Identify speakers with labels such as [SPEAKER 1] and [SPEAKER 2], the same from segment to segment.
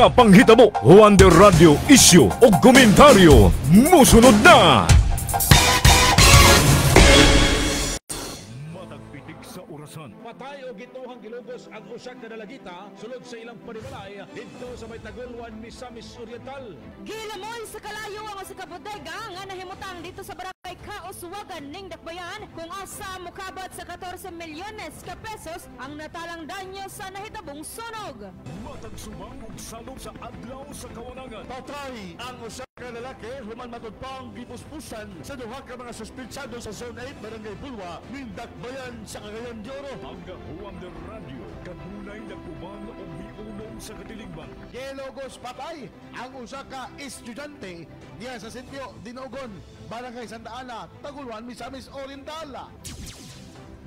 [SPEAKER 1] mga panghitabo, Wonder Radio, isyu o komentaryo. Musunod na! Matagpitik sa orasan.
[SPEAKER 2] Patay o gituhang gilugos ang usak na dalagita sulod sa ilang panimalay dito sa may Tagulwan, Misamis Oriental.
[SPEAKER 3] Gilamoy sa kalayo ang sa kabodega nga nahimutang dito sa barangay Kauswagan ning Dakbayan kung asa mukabat sa 14 milyones ka pesos ang natalang danyo sa nahitabong sunog.
[SPEAKER 1] Matag subang ug salog sa adlaw sa kawanangan.
[SPEAKER 2] Patay ang usak na lalaki human matud pa ang gipuspusan sa duha ka mga suspitsado sa Zone 8 Barangay Bulwa ning Dakbayan sa Cagayan de Oro.
[SPEAKER 1] Ang Wonder Radio kanunay nag-uban o miulong sa katilingban.
[SPEAKER 2] Gilugos patay ang usa ka estudyante diya sa sitio Dinogon, Barangay Santa Ana, Tagulwan, Misamis Oriental.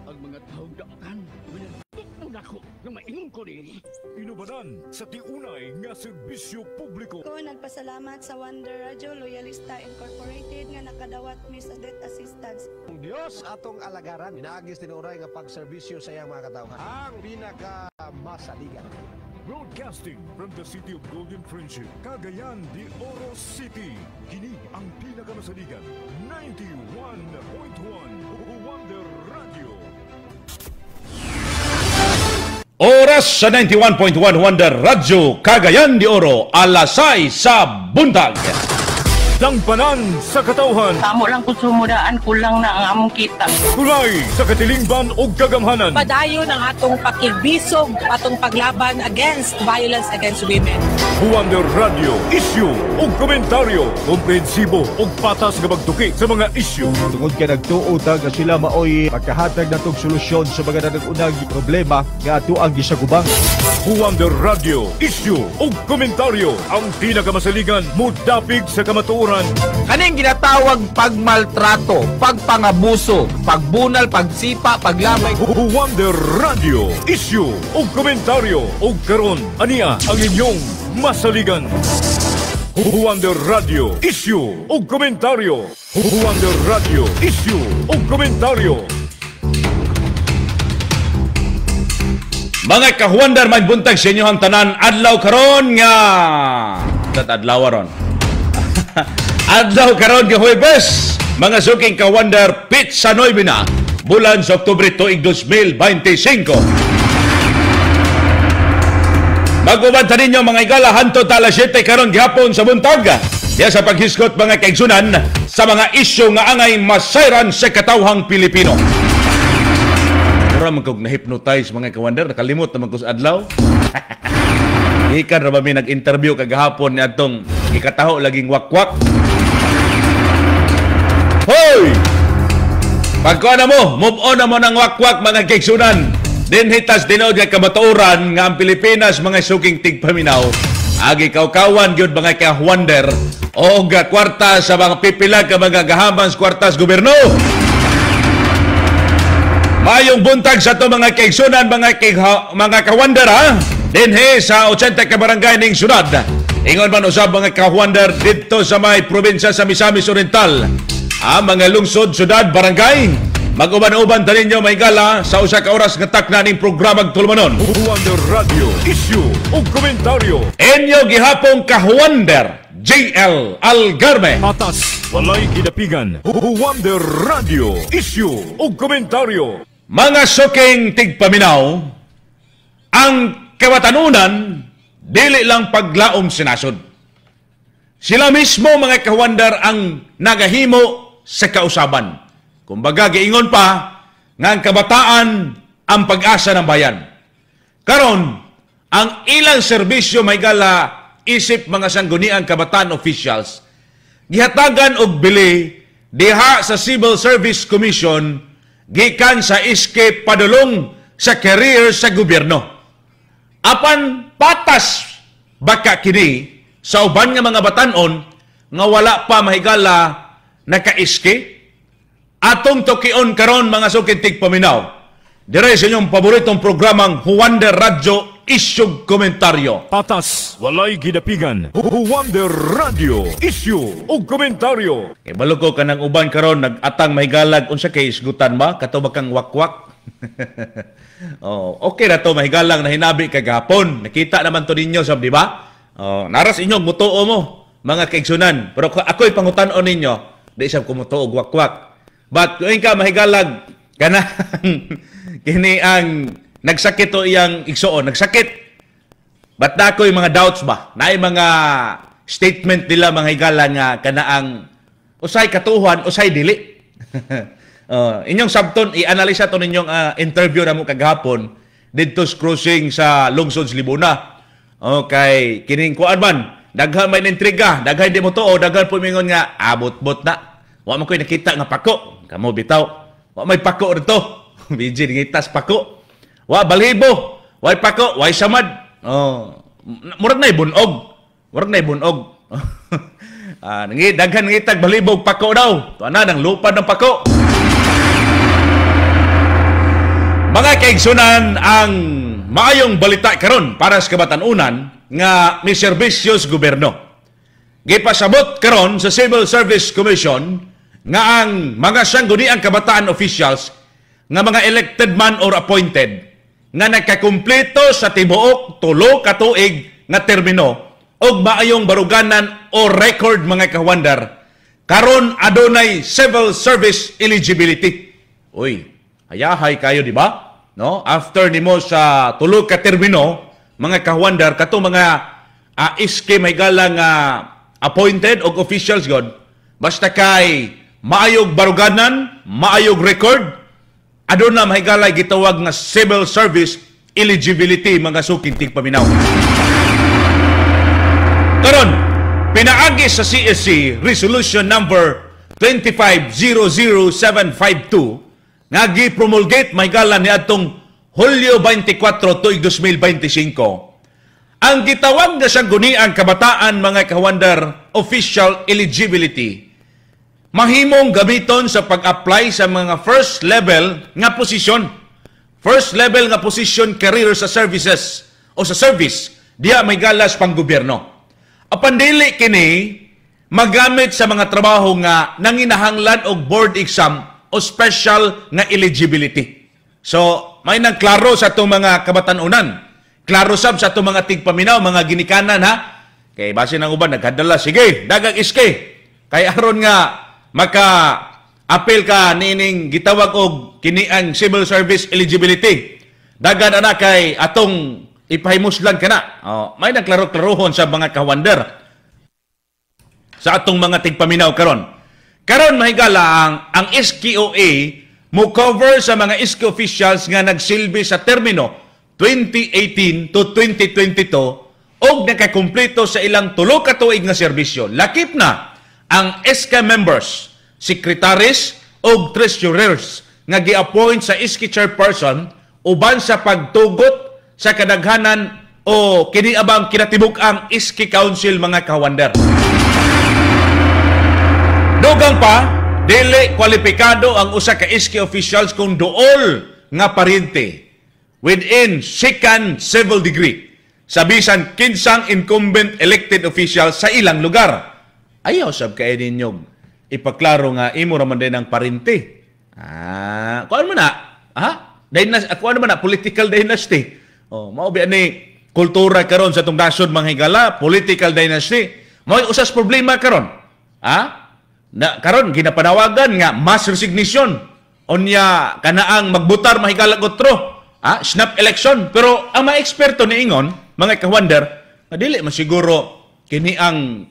[SPEAKER 4] Ang mga taong daotan, mananapok muna ko na maingon ko rin.
[SPEAKER 1] Inubanan sa tiunay nga serbisyo publiko.
[SPEAKER 5] Ko nagpasalamat sa Wonder Radio Loyalista Incorporated nga nakadawat mi sa debt assistance.
[SPEAKER 6] Ang Diyos atong alagaran, inaagis tinuray nga pagserbisyo sa iyang mga katawhan. Ang pinakamasaligan.
[SPEAKER 1] Broadcasting from the city of Golden Friendship, Cagayan de Oro City. Kini ang pinakamasaligan, 91.1 Wonder Radio.
[SPEAKER 7] Oras sa 91.1 Wonder Radio, Cagayan de Oro, alasay sa buntag.
[SPEAKER 1] Dangpanan sa katawhan.
[SPEAKER 8] Tamo lang kung sumudaan, kulang na ang among kita.
[SPEAKER 1] Tulay sa katilingban o kagamhanan.
[SPEAKER 9] Padayon ang atong pakigbisog, atong paglaban against violence against women.
[SPEAKER 1] Wonder Radio, isyu o komentaryo. Komprehensibo o patas nga magtuki sa mga isyu.
[SPEAKER 10] Tungod ka nagtuotag nga sila maoy pagkahatag na itong solusyon sa mga nanagunang problema nga ato ang gisagubang.
[SPEAKER 1] Wonder Radio, isyu o komentaryo. Ang pinakamasaligan, mudapig sa kamatuoran.
[SPEAKER 11] Kaning ginatawag pagmaltrato, pagpangabuso, pagbunal, pagsipa, paglamay.
[SPEAKER 1] Wonder Radio, isyu o komentaryo. O karon, aniya ang inyong masaligan. Wonder Radio, isyu o komentaryo. Wonder Radio, isyu o komentaryo.
[SPEAKER 7] Mga ka-Wonder, may buntag sa inyo ang tanan. Adlaw karon nga. Adlaw ron. Adlaw karon nga Huwebes. Mga suking ka-Wonder, Pizza Noy na. Bulan sa Oktubre tuig 2025. Mag-ubanta ninyo mga igala hantod alas 7 karon gihapon sa buntag. Diya sa paghiskot mga kaigsunan sa mga isyu nga angay masayran sa katawhang Pilipino. Mura man kog na-hypnotize mga ka-Wonder, nakalimot naman ko sa adlaw. Ikan ra ba mi nag-interview kagahapon ni atong ikataho laging wakwak. Hoy! Pagkuha na mo, move on na mo ng wakwak mga kaigsunan. Din hitas dinood nga kamatuoran nga ang Pilipinas mga suking tigpaminaw. Agi kawkawan gyud mga ka-Wonder o ga kwarta sa mga pipilag ka mga gahaman sa kwartas gobyerno. Mayong buntag sa to mga kaigsunan, mga ka-Wonder ha. Dinhe sa 80 ka barangay ning syudad. Ingon man usab mga ka-Wonder dito sa may probinsya sa Misamis Oriental. Ang mga lungsod, syudad, barangay. Mag-uban-uban tanin nyo may gala sa usa ka oras nga takna ning programang tulumanon.
[SPEAKER 1] Wonder Radio, isyu o komentaryo.
[SPEAKER 7] Inyo gihapong ka-Wonder, JL Algarme.
[SPEAKER 1] Patas, walay kidapigan. Wonder Radio, isyu o komentaryo.
[SPEAKER 7] Mga suking tigpaminaw, ang kabatanunan, dili lang paglaom sinasod. Sila mismo mga ka-Wonder ang nagahimo sa kausaban. Kumbaga, giingon pa nga ang kabataan ang pag-asa ng bayan. Karon, ang ilang serbisyo may gala isip mga sangguniang kabataan officials, gihatagan og bili diha sa Civil Service Commission gikan sa iske padulong sa career sa gobyerno. Apan patas baka kini sa uban nga mga batanon nga wala pa mahigala nakaiske atong tukion karon mga sukintig paminaw. Dire sa inyong paboritong programang Wonder Radio Isyug Komentaryo.
[SPEAKER 1] Patas, walay gidapigan. Wonder Radio Isyu o Komentaryo.
[SPEAKER 7] Ibalo ko ka ng uban karon nag-atang mahigalag unsa kay isgutan ba? Katubag kang wakwak. Okay na to, mahigalang na hinabi kagapon. Nakita naman to ninyo, di ba? Naras inyong mutuo mo, mga kaigsunan. Pero ako'y pangutan-on ninyo, di siya kumutuo gwak-gwak. But kung ka mahigalag, kini ang nagsakit o iyang igsuon, nagsakit. But na ako'y mga doubts ba? Na mga statement nila mga higala nga kanaang usay katuhan, usay dili. Inyong sabton, i-analisa to ninyong interview na mo kagahapon dito cruising sa Lungsod Libuna. Okay, kining kuan man, daghan may intriga, daghan di mo tuo, daghan po mingon nga abot-bot na. Wa man ko'y nakita nga pako. Kamo bitaw. Wa may pako rito. Biji ngitas pako. Wa balhibo. Wa pako, wa samad. Murag na ibunog. Murag na ibunog. Daghan ngitag balibog pako daw. Tuana nang lupa ng pako. Mga kaigsunan, ang maayong balita karon para sa kabatanunan nga may serbisyos gobyerno. Gipasabot karon sa Civil Service Commission nga ang mga sangguniang kabataan officials nga mga elected man or appointed nga nagkakumpleto sa tibuok 3 ka tuig nga termino og maayong baruganan o record mga kawandar karon adunay civil service eligibility. Uy, hayahay kayo di ba? No? After nimo sa 3 ka termino mga kawandar kato mga iske may galang appointed og officials god basta kay maayog baruganan, maayog record, aduna mahigalay gitawag nga civil service eligibility mga suking tigpaminaw. Karon, pinaagi sa CSC Resolution number 25-00752 nga gi-promulgate mahigala ni atong Hulyo 24 tuig 2025. Ang gitawag nga sangguniang kabataan mga kawandar official eligibility mahimong gamiton sa pag-apply sa mga first level nga posisyon. First level nga posisyon career sa services o sa service diya may galas pang gobyerno. Apan dili kini magamit sa mga trabaho nga nanginahanglan og board exam o special nga eligibility. So, may nang klaro sa itong mga kabatanunan. Klaro sab sa itong mga tigpaminaw, mga ginikanan ha. Kay base ng uban, naghadala, sige, dagang iske. Kay aron nga maka-appeal ka nining gitawag og kiniang civil service eligibility. Dagan ana kay atong ipahimuslan kana. May nagklaro-klarohon sa mga kawander sa atong mga tigpaminaw karon. Karon mahigala ang SKOA mo cover sa mga SK officials nga nagsilbi sa termino 2018 to 2022 og nakakumpleto sa ilang 3 ka tuig nga serbisyo. Lakip na ang SK members, secretaries o treasurers nga gi-appoint sa SK chairperson uban sa pagtugot sa kadaghanan o kini abang kinatibuk ang SK council mga kawander. Dugang pa, dili kwalipikado ang usa ka SK officials kung duol nga paryente within second civil degree sa bisan kinsang incumbent elected officials sa ilang lugar. Ayaw sab kay ninyong ipaklaro nga imo ra man din ang parente. Kuan man na? Kuan man na political dynasty. Mao bi ani kultura karon sa tong nasod mga higala, political dynasty. Mao usas problema karon. Karon ginapanawagan nga mass resignation. Onya kanaang magbutar mahigala otro. Snap election. Pero ang mga eksperto niingon, mga kawander, dili man siguro kini ang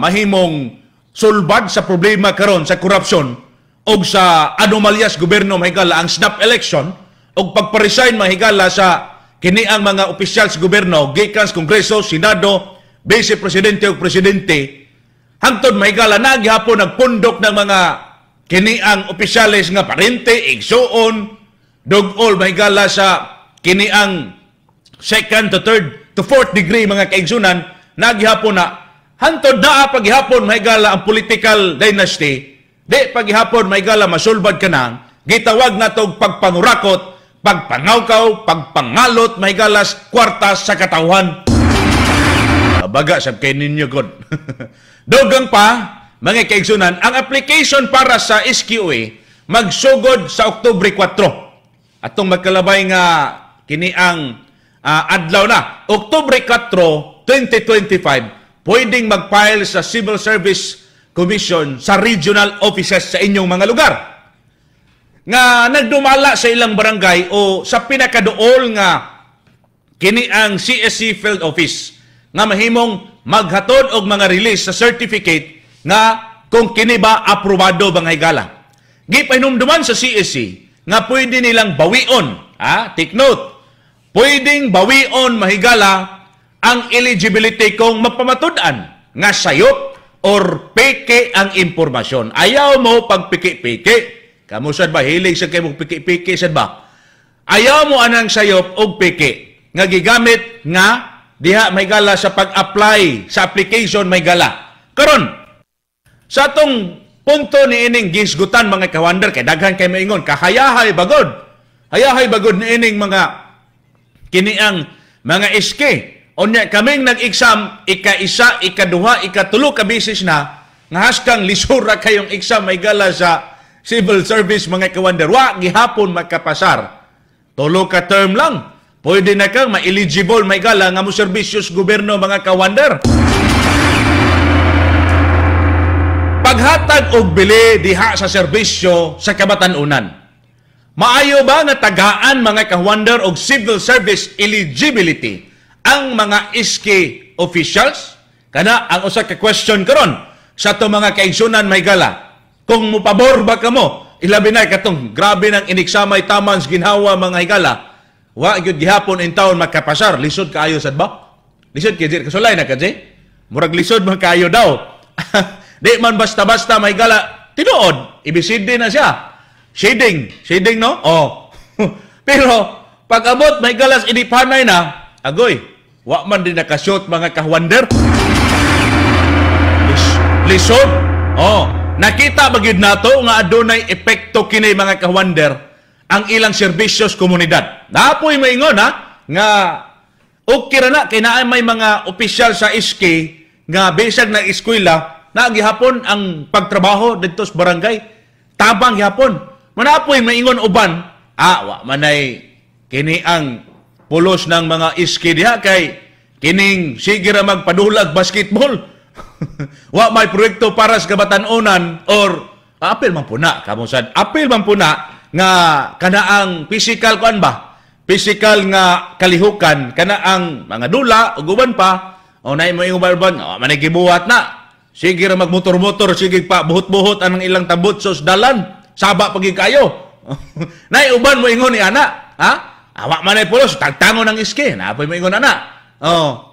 [SPEAKER 7] mahimong sulbad sa problema karon sa korupsyon o sa anomalyas gobyerno mahigala ang snap election o pagparesign mahigala sa kini ang mga opisyal sa gobyerno gikan sa Kongreso, Senado, Vice Presidente o Presidente hangtod mahigala na gihapon nagpundok ng mga kini ang opisyales nga parente, igsuon, dugol mahigala sa kini ang second to third to fourth degree mga kaigsunan nagihapon na hantod naa paghihapon mahigala ang political dynasty, di paghihapon mahigala masulbad ka nang, gitawag na tog pagpangurakot, pagpangawkaw, pagpangalot, mahigalas kwartas sa katawhan. Baga sab kay ninyo god. Dugang pa, mga kaigsunan, ang application para sa SQA magsugod sa Oktubre 4. Atong magkalabay nga kini ang adlaw na, Oktubre 4, 2025, pwedeng mag-file sa Civil Service Commission sa regional offices sa inyong mga lugar. Nga nagdumala sa ilang barangay o sa pinakaduol nga kini ang CSC Field Office nga mahimong maghatod og mga release sa certificate nga kung kini ba aprobado ba nga higala. Gipahinumduman sa CSC nga pwede nilang bawion, take note, pwedeng bawion mahigala ang eligibility kung magpamatud-an nga sayop or peke ang impormasyon. Ayaw mo pagpiki-piki. Kamu sad ba hilig sa kay mong piki-piki sad ba? Ayaw mo anang sayop og peke nga gigamit nga diha may gala sa pag-apply sa application may gala. Karon sa atong punto ni ining gisgutan mga kawander kay daghan kay maingon kahayahay bagod. Hayahay bagod ni ining mga kiniang mga SK. Unya kaming nag-exam ika-isa, ika-duha, ika-tulo ka beses na nga haskang lisura kayong exam may gala sa civil service mga kawander. Wa gihapon makapasar. Tulo ka term lang. Pwede na kang ma-eligible may gala nga mo serbisyos gobyerno mga kawander. Paghatag og bili diha sa serbisyo sa kabatanunan. Maayo ba nga tagaan mga kawander og civil service eligibility ang mga SK officials? Kana ang usa ka question karon sa to mga kaigsunan may gala. Kung mupabor ba kamo, ilabi na katong grabe ng ineksamay taman sa ginhawa mga higala, wa gyud gihapon in taon makapasar, lisod kaayo sad ba? Lisod kay kasulay na kadje. Murag lisod man kaayo daw. Di man basta-basta may gala tinuod, ibisidi na siya. Shading no? Oh. Pero pag abot may galas inipanay na, agoy, wa man din nakashoot mga kawander. Lisod. Oh. Nakita bagid nato nga adunay epekto kini mga kawander ang ilang serbisyos komunidad. Napoy maingon nga okay ra na kay naa may mga opisyal sa SK nga bisag na eskwela na gihapon ang pagtrabaho didto sa barangay. Tabang gihapon. Manapoy maingon uban, wa manay kini ang pulos ng mga SK diha kay kining sige ra magpadulag basketball. Wa may proyekto para sa kabatanunan or apil man puna kamusad apil man puna nga kanaang physical kuan ba physical nga kalihukan kanaang mga dula ug uban pa o nay mo ingon barban manigibuhat na sige ra magmotor-motor sige pa buhot-buhot anang ilang tabot sos dalan saba pagi kayo nay uban mo ingon ni ana awa man ay pulos tagtangon ng iske napoy mo ingon ana.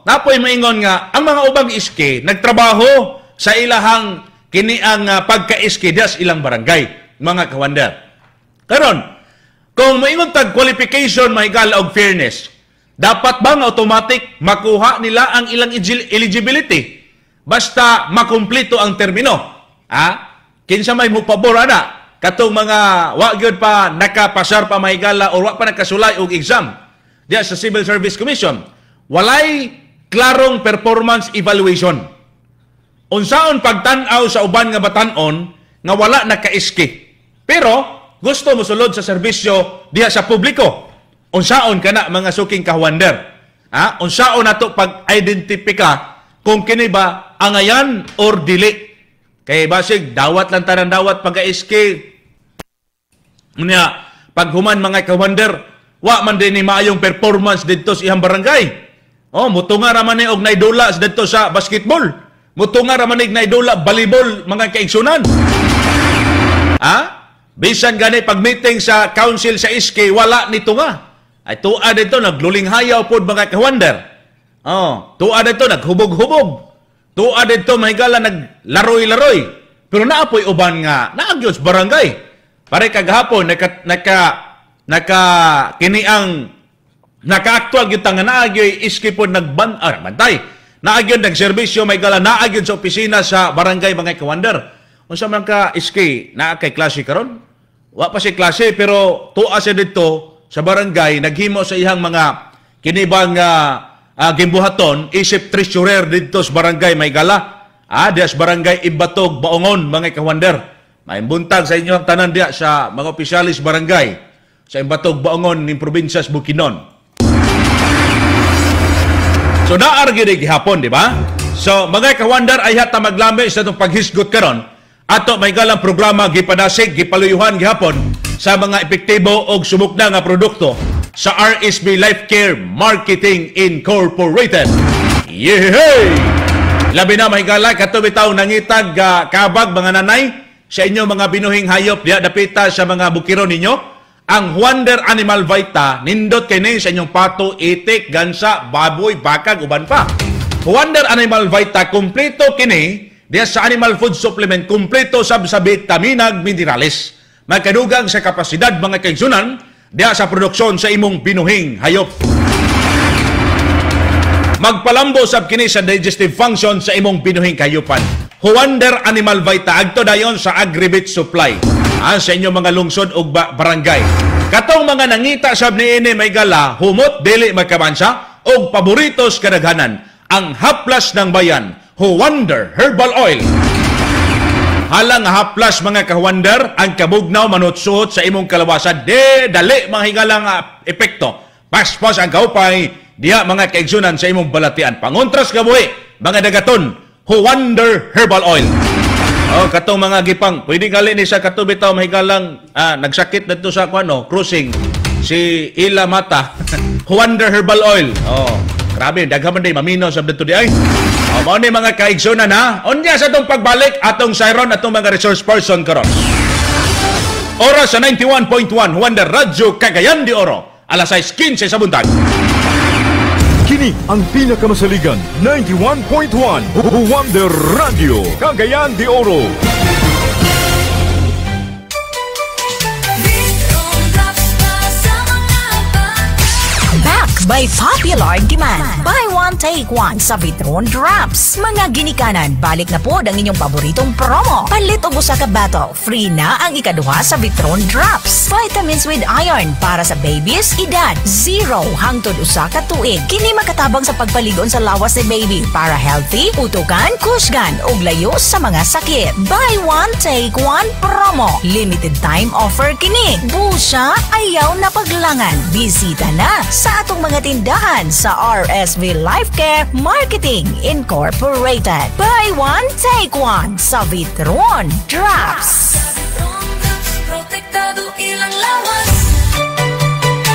[SPEAKER 7] Napoy maingon nga ang mga ubang iske nagtrabaho sa ilahang kini ang pagka-iske sa ilang barangay, mga kawander. Karon, kung maingon tag qualification mahigal og fairness, dapat bang automatic makuha nila ang ilang eligibility basta makumpleto ang termino? Kinsa may mupabor ana katong mga wa gyud pa nakapasar pa mahigala o wa pa nakasulay og exam diya sa Civil Service Commission. Walay klarong performance evaluation. Unsaon pagtan-aw sa uban nga batan-on nga wala naka-iski. Pero gusto mo sulod sa serbisyo diha sa publiko. Unsaon kana mga suking kawander? Unsaon nato pag-identifika kung kini ba angayan or dili? Kay basig dawat lang tanan dawat pag-iski. Unya paghuman mga kawander, wa man din ni maayong performance didto sa iyang barangay. Mutunga raman ni og naidula dito sa basketball. Mutunga raman ni naidula volleyball mga kaigsunan. Bisan gani pag meeting sa council sa SK wala nito nga. Ay tuwa dito nagluling hayaw pod mga kawander. Tuwa dito naghubog-hubog. Tuwa dito mahigala naglaroy-laroy. Pero naapoy uban nga naagyos barangay. Pare kagahapon naka kini ang naka-actual gyud nga naagyoy iski pod bantay. Naagyoy nagserbisyo may gala naagyoy sa opisina sa barangay mga kawander. Unsa man ka iski naa kay klase karon? Wa pa si klase pero tuwa siya dito sa barangay naghimo sa iyang mga kinibang gimbuhaton isip treasurer dito sa barangay may gala. Diya sa barangay Ibatog Baongon mga kawander. May buntag sa inyong tanan diya sa mga opisyalis barangay sa Ibatog Baongon ning probinsya sa Bukidnon. So naargi di gihapon, di ba? So mga ka-wonder ay hata maglami sa itong paghisgot karon. Ato may galang programa gipanasig, gipaluyuhan gihapon sa mga epektibo o sumukda nga produkto sa RSV Life Care Marketing Incorporated. Yehey! Labi na mahigala, katubitaw nangitag kabag mga nanay sa inyo mga binuhing hayop diya dapita sa mga bukiro ninyo. Ang Wonder Animal Vita, nindot kini sa inyong pato, itik, gansa, baboy, bakag, uban pa. Wonder Animal Vita, kumpleto kini, diya sa animal food supplement, kumpleto sa vitamina, minerales. Magkadugang sa kapasidad mga kaigsunan, diya sa produksyon sa imong binuhing hayop. Magpalambo sab kini sa digestive function sa imong binuhing hayupan. Wonder Animal Vita, agto dayon sa Agribit Supply. Sa inyong mga lungsod o barangay. Katong mga nangita sab niini may gala, humot dili magkabansa o paboritos kadaghanan. Ang haplas ng bayan, Wonder Herbal Oil. Halang haplas mga ka-wonder, ang kabugnaw manutsuot sa imong kalawasan, dali mga higalang epekto. Paspos ang kaupay, diya mga kaigsunan sa imong balatian. Pangontras kabuhi, mga dagaton, Wonder Herbal Oil. Katong mga gipang, pwede gali ni sa katubitaw mahigalang nagsakit dito sa cruising si Ila Mata. Wonder Herbal Oil. Grabe, daghaman day maminaw sa dito di ay. Mao ni mga kaigsunan ha. Unya sa atong pagbalik atong Siron atong mga resource person karon. Oras sa 91.1 Wonder Radio Cagayan de Oro. Alas 6:15 sa buntag.
[SPEAKER 1] Kini ang pinakamasaligan 91.1 Wonder Radio Cagayan de Oro.
[SPEAKER 12] Back by popular demand. Buy one, take one sa Vitron Drops. Mga ginikanan, balik na po ang inyong paboritong promo. Palit o usa ka battle, free na ang ikaduha sa Vitron Drops. Vitamins with iron para sa babies, edad 0 hangtod usa ka tuig. Kini makatabang sa pagpaligon sa lawas ni baby para healthy, utukan, kusgan ug layo sa mga sakit. Buy one, take one promo. Limited time offer kini. Busa, ayaw na paglangan. Bisita na sa atong mga tindahan sa RSV Life Care Marketing Incorporated. Buy one, take one sa Vitron Drops. Protektado ilang lawas.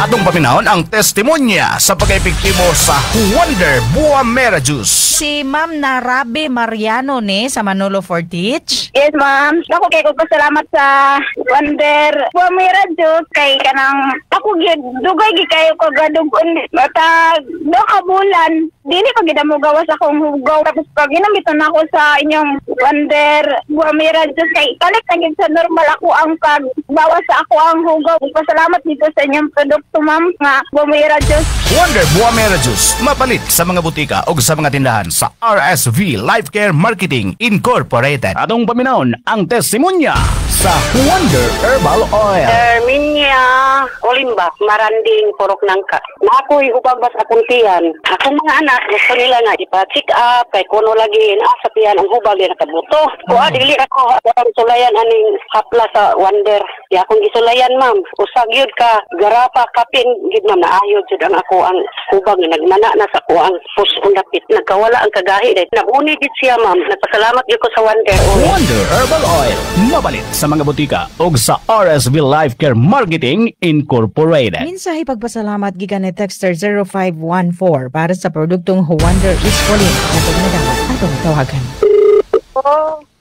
[SPEAKER 11] Atong paminahon ang testimonya sa pag-epektibo sa Wonder Buamera Juice.
[SPEAKER 12] Si Ma'am Narabe Mariano ni sa Manolo Fortich.
[SPEAKER 13] Yes, ma'am. Ako kay ko pasalamat sa Wonder Buamera Juice kay kanang ako dugay gi kayo ko gadugon mata do ka bulan. Dili ko gid mo gawas akong hugaw tapos pag ginamiton ako sa inyong Wonder Buamera Juice kay kalit na gid sa normal ako ang pagbawas sa ako ang hugaw. Pasalamat dito sa inyong produkto ma'am nga Buamera Juice.
[SPEAKER 11] Wonder Buamera Juice mapalit sa mga butika o sa mga tindahan sa RSV Life Care Marketing Incorporated. Atong paminahon ang testimonya sa Wonder Herbal Oil.
[SPEAKER 14] Minya Olimba, Maranding, Purok Nangka. Na ako'y upagbas akong tiyan. Akong mga anak, gusto nila na ipa-check up, kay kuno lagi na sa tiyan ang hubag na nakabuto. Dili ako ang sulayan aning hapla sa Wonder. Di akong isulayan ma'am. Usag yun ka, garapa, kapin, gid ma'am, naayod yun ang ako ang hubag na nagmana na sa ko ang puspong dapit. Nagkawala ang kagahi. Nabuni din siya ma'am. Nagpasalamat yun ko sa Wonder Oil.
[SPEAKER 11] Wonder Herbal Oil. Mabalit sa mga butika o sa RSV Life Care Marketing Incorporated.
[SPEAKER 12] Minsahi pagpasalamat gikan ni Texter 0514 para sa produktong Wonder Iscolin. Atong nadapat atong tawagan.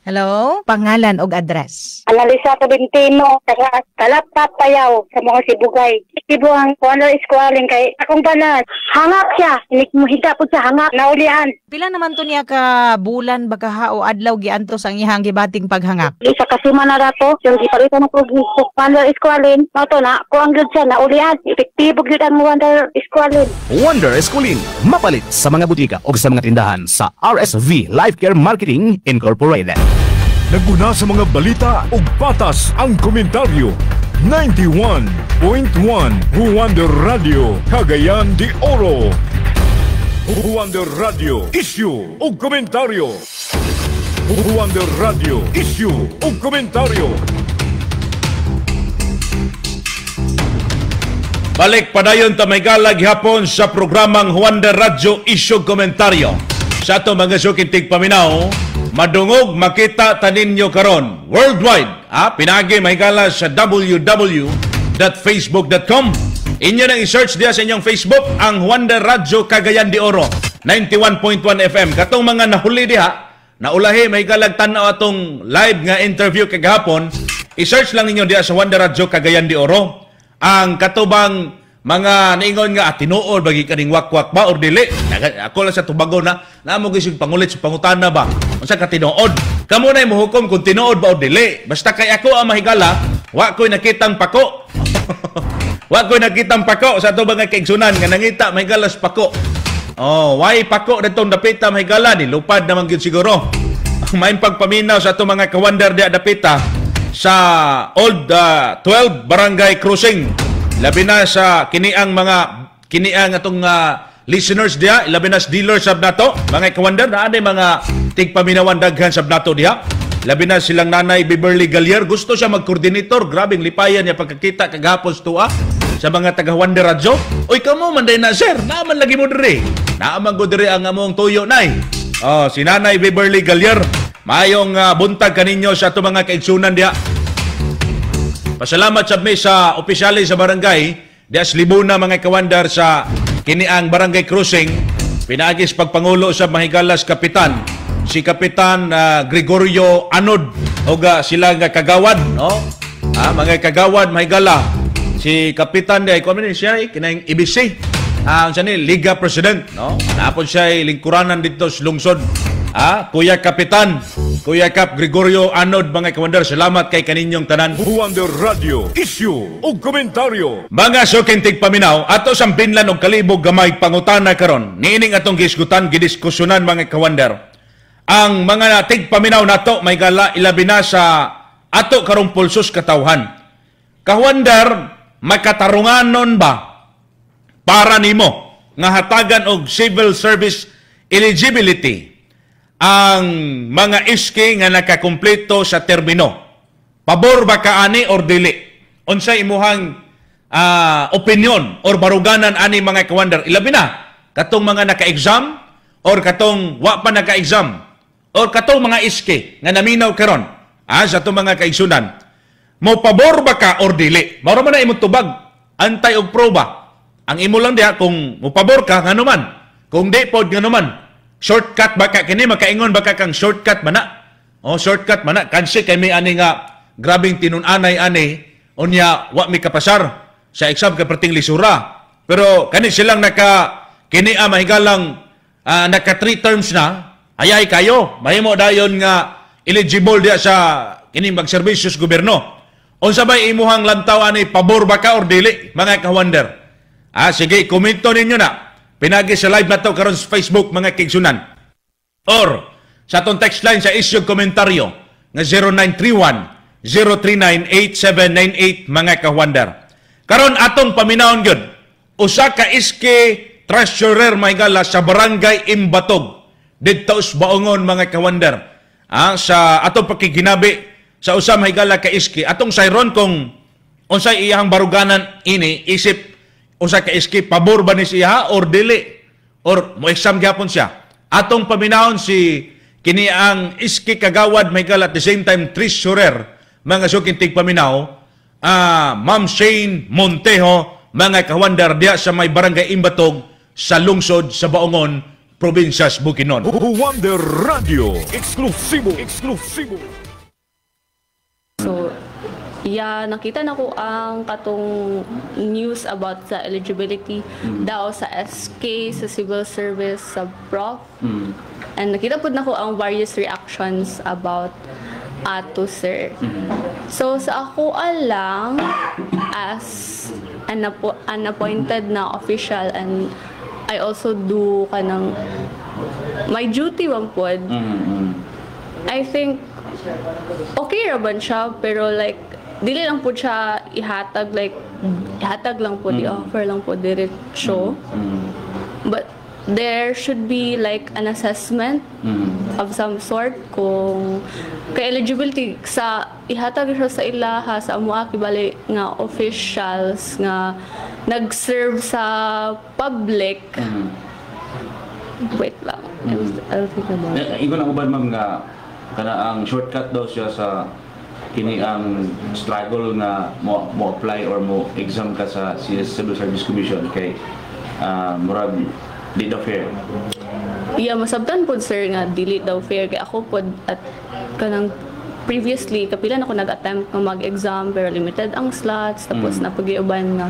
[SPEAKER 12] Hello? Pangalan og address.
[SPEAKER 13] Analisa Tolentino, Talaptat Payaw, sa mga Sibugay. Ibuang Wonder Iscolin kay akong banat. Hangap siya. Inikmuhita po sa hangap. Naulian.
[SPEAKER 12] Pila naman to niya ka bulan baka o adlaw giantos ang ihang gibating paghangap?
[SPEAKER 13] Isa kasima na rato, yung ipalita na po Wonder Iscolin. Mato na, kung ang siya naulian. Epektibo gyud ang Wonder Iscolin.
[SPEAKER 11] Wonder Iscolin, mapalit sa mga butika o sa mga tindahan sa RSV Life Care Marketing Incorporated.
[SPEAKER 1] Naguna sa mga balita ug patas ang komentaryo. 91.1 Wonder Radio Cagayan de Oro. Wonder Radio Issue ug komentaryo. Wonder Radio Issue ug komentaryo.
[SPEAKER 7] Balik padayon ta may galag hapon sa programang Juan de Radyo Isyog Komentaryo. Sa ato mga sukintig paminaw, madungog makita taninyo karon worldwide. Pinagi may gala sa www.facebook.com. Inyo nang i-search diya sa inyong Facebook ang Juan de Radyo Cagayan de Oro 91.1 FM. Katong mga nahuli diha, naulahi may galag tanaw atong live nga interview kagahapon. I-search lang ninyo diya sa Juan de Radyo Cagayan de Oro. Ang katubang mga naingon nga tinuod bagi kaning wakwak ba or dili. Ako lang sa tubago na mo gisig pangulit sa pangutana ba unsa ka tinuod. Kamo na mohukom kung tinuod ba or dili. Basta kay ako ang mahigala, wa ko'y nakitang pako. Wa ko'y nakitang pako sa ato mga kaigsunan nga nangita mahigalas pako. Why pako ditong dapita mahigala ni lupad naman gyud siguro. May pagpaminaw sa ato mga kawander di dapita sa Old 12 Barangay Crossing. Labi na sa kiniang atong listeners diha, labi na sa dealers sab nato, mga kawander na anay mga tigpaminawan daghan sab nato diha. Labi na silang nanay Beverly Gallier, gusto siya mag-coordinator, grabing lipayan niya pagkakita kagahapon sa tuwa sa mga taga Juan de Radyo. Oy kamo man day na sir, naaman lagi mo diri. Naaman ko diri ang among tuyo nay. Si nanay Beverly Gallier, mayong buntag kaninyo sa ato mga kaigsunan diha. Pasalamat sab mi sa opisyales sa barangay diha sa Libuna mga kawandar sa kiniang Barangay Crossing. Pinagis pagpangulo sa mahigalas kapitan si Kapitan Gregorio Anod o sila nga kagawad, no? Mga kagawad mahigala si Kapitan di ko siya kinaing IBC. Unsa ni Liga President, no? Napon siya lingkuranan dito sa lungsod. Kuya Kapitan, Kuya Kap Gregorio Anod, mga kawandar, salamat kay kaninyong tanan.
[SPEAKER 1] Juan de Radyo, issue o komentaryo.
[SPEAKER 7] Mga sukintig paminaw, ato sang binlan og kalibog gamay pangutana karon. Niining atong gisgutan, gidiskusyonan mga kawandar. Ang mga tigpaminaw nato may gala ilabi na sa ato karong pulsos katawhan. Kawandar, makatarunganon ba para nimo nga hatagan og civil service eligibility ang mga iski nga nakakumpleto sa termino? Pabor ba ka ani or dili? Unsay imuhang opinion or baruganan ani mga kawander? Ilabi na katong mga naka-exam or katong wa pa naka-exam or katong mga iski nga naminaw karon sa atong mga kaigsunan. Mo pabor ba ka or dili? Mao man na imong tubag, antay og proba. Ang imo lang diha kung mo pabor ka nganuman, kung di pod nganuman. Shortcut baka kini makaingon baka kang shortcut mana. Shortcut mana kansi kay may ani nga grabing tinun-anay ani unya wa mi kapasar sa exam ka perting lisura. Pero kani silang kini mahigalang naka 3 terms na, ayay kayo mahimo dayon nga eligible dia sa kini magserbisyo sa gobyerno. Unsa bay imuhang lantaw ani, pabor baka or dili mga kawander? Sige, komento ninyo na. Pinagi sa live na to karon sa Facebook mga kigsunan. Or sa atong text line sa issue komentaryo nga 0931-039-8798 mga kawander. Karon atong paminawon gyud usa ka iski treasurer mahigala sa Barangay Imbatog didto sa Baongon mga kawander. Sa atong pakiginabi sa usa mahigala ka iski atong sayron kung unsay iyang baruganan ini isip usa ka iski pabor ba ni siya or dili or mo exam gyapon siya. Atong paminahon si kini ang iski kagawad mahigala at the same time treasurer mga sukintig paminaw Ma'am Shane Montejo mga kawandar diya sa may Barangay Imbatog sa lungsod sa Baongon, probinsya sa Bukidnon.
[SPEAKER 1] Juan de Radyo, eksklusibo.
[SPEAKER 15] So, nakita na ko ang katong news about sa eligibility daw sa SK, sa civil service, sa prof. And nakita po na ko ang various reactions about ato sir. So sa ako lang as an appointed na official, and I also do kanang my duty man pod. I think okay ra ba siya, pero like dili lang po siya ihatag lang po, di-offer lang po diretso. But there should be like an assessment of some sort kung ka-eligibility sa ihatag siya sa ilaha sa amuaki bali nga officials nga nag-serve sa public. Wait lang. I'll think about it.
[SPEAKER 16] Ingon ang uban ma'am nga kana ang shortcut daw siya sa kini ang struggle nga mo apply or mo exam ka sa Civil Service Commission kay murag di daw fair.
[SPEAKER 15] Yeah, masabtan po sir nga dili daw fair kay ako pod at kanang previously kapila na ko nag-attempt nga mag-exam pero limited ang slots tapos napag-iuban nga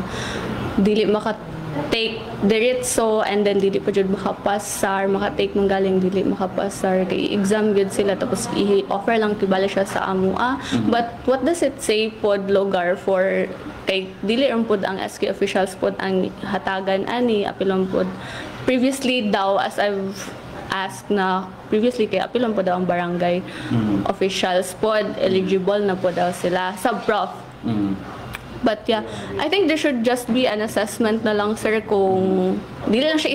[SPEAKER 15] dili maka-take diretso and then dili pa jud makapasar maka-take mong galing dili makapasar kay exam gud sila tapos i-offer lang tibala siya sa amua. But what does it say pod lugar for kay dili ron pod ang SK officials pod ang hatagan ani apilon pod previously daw as I've asked na previously kay apilon po daw ang barangay officials pod eligible na po daw sila sub-prof. But yeah, I think there should just be an assessment na lang sir kung dili lang siya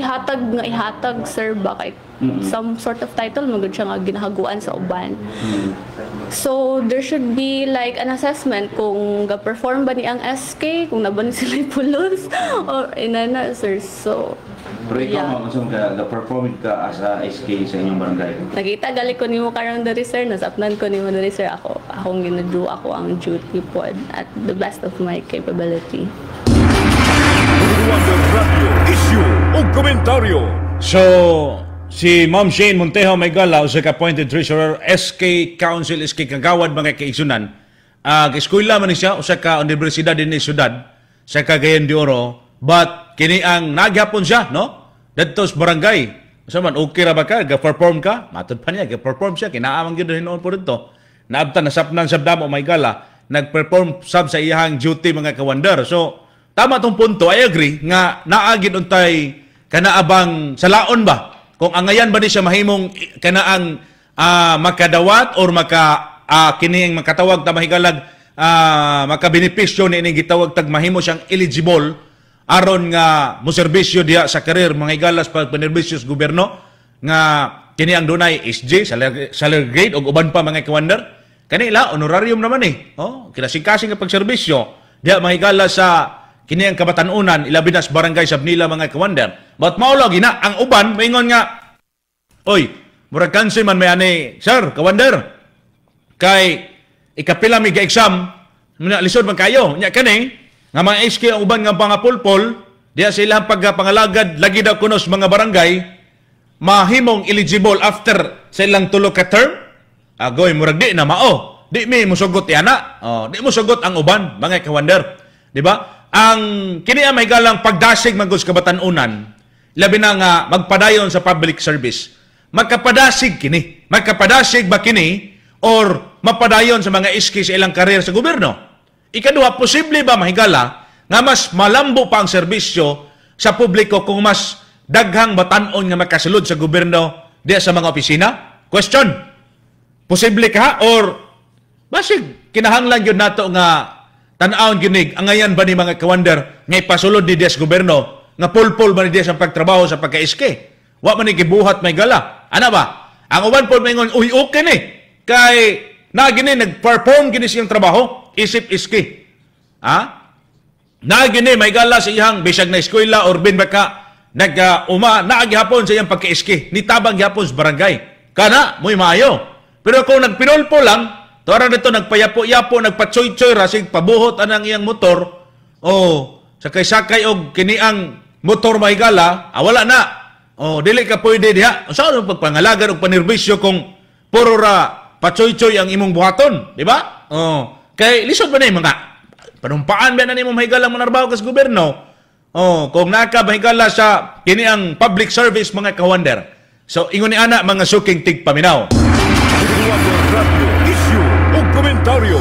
[SPEAKER 15] ihatag sir bakit some sort of title magud siya nga ginahaguan sa uban. So there should be like an assessment kung ga-perform ba ni ang SK, kung naban sila pulos or inana sir. So
[SPEAKER 16] pero ikaw masong ga-perform ka as a SK sa inyong barangay.
[SPEAKER 15] Nakita gali ko nimo karong diri sir, nasapnan ko nimo diri sir akong ginado ako ang duty pod at the best of my capability.
[SPEAKER 1] Issue o komentaryo.
[SPEAKER 7] So si Ma'am Shane Montejo Maygala usa ka appointed treasurer SK Council SK Kagawad mga kaigsunan. Eskwela man siya usa ka universidad dinhi syudad sa Cagayan de Oro but kini ang naghapon siya no didto sa barangay. Usa man okay ra ba ka ga-perform ka? Matud pa niya ga-perform siya kinaamang gyud hinuon po didto. Naabtan nasapnan sa damo Maygala nag-perform sab sa iyang duty mga kawander. So tama tong punto, I agree nga naagid untay kanaabang sa laon ba? Kung angayan ba ni siya mahimong kanaang makadawat or kini ang makatawag ta mahigalag makabenepisyo ni ining gitawag tag mahimo siyang eligible aron nga mo serbisyo diha sa career mga higalas pag panerbisyo sa gobyerno nga kini ang dunay SJ salary grade ug uban pa mga kawander kanila honorarium naman kinasing-kasing nga pagserbisyo diha mga higalas sa kini ang kabatanunan ilabi na sa barangay Sabnila mga kawander. But maulo gina ang uban maingon nga oy murag kansi man may ani sir kawander kay ikapila mi ga-exam lisod man kayo nya kani nga mga SK ang uban nga pangapulpol diya sa ilang pagpangalagad lagi daw kunos mga barangay mahimong eligible after sa ilang tulo ka term agoy murag di na mao di mi musugot yana di musugot ang uban mga kawander di ba ang kini ang mahigalang pagdasig magos kabatanunan labi na nga magpadayon sa public service magkapadasig ba kini or mapadayon sa mga iski sa ilang karir sa gobyerno. Ikaduha, posible ba mahigala nga mas malambo pa ang serbisyo sa publiko kung mas daghang batanon nga makasulod sa gobyerno diya sa mga opisina? Question. Posible ka or basig kinahanglan gyud nato nga tan-awon ginig angayan ba ni mga kawander nga ipasulod di diya sa gobyerno nga pulpul ba ni diya sa pagtrabaho sa pagka-iski? Wa man ni gibuhat mahigala. Ana ba? Ang uban po maingon, uy okay ni kay na gini nag-perform gini siyang trabaho isip iski na gini may gala sa iyang bisag na eskwela or bin baka naagihapon sa iyang pagka-iski nitabang gihapon sa barangay kana muy maayo pero kung nagpinulpo lang tuara nito nagpayapo-yapo nagpatsoy-tsoy rasig pabuhot anang iyang motor sakay-sakay og kini ang motor may gala wala na dili ka pwede diha saan ang pagpangalagan og panerbisyo kung puro ra patsoy-tsoy ang imong buhaton, di ba? Kay lisod ba na yung mga panumpaan ba na imong mahigalang manarbaho kas gobyerno? Kung nakabahigala sa kini ang public service mga kawander. So ingon ni ana mga suking tigpaminaw.
[SPEAKER 1] Issue o komentaryo.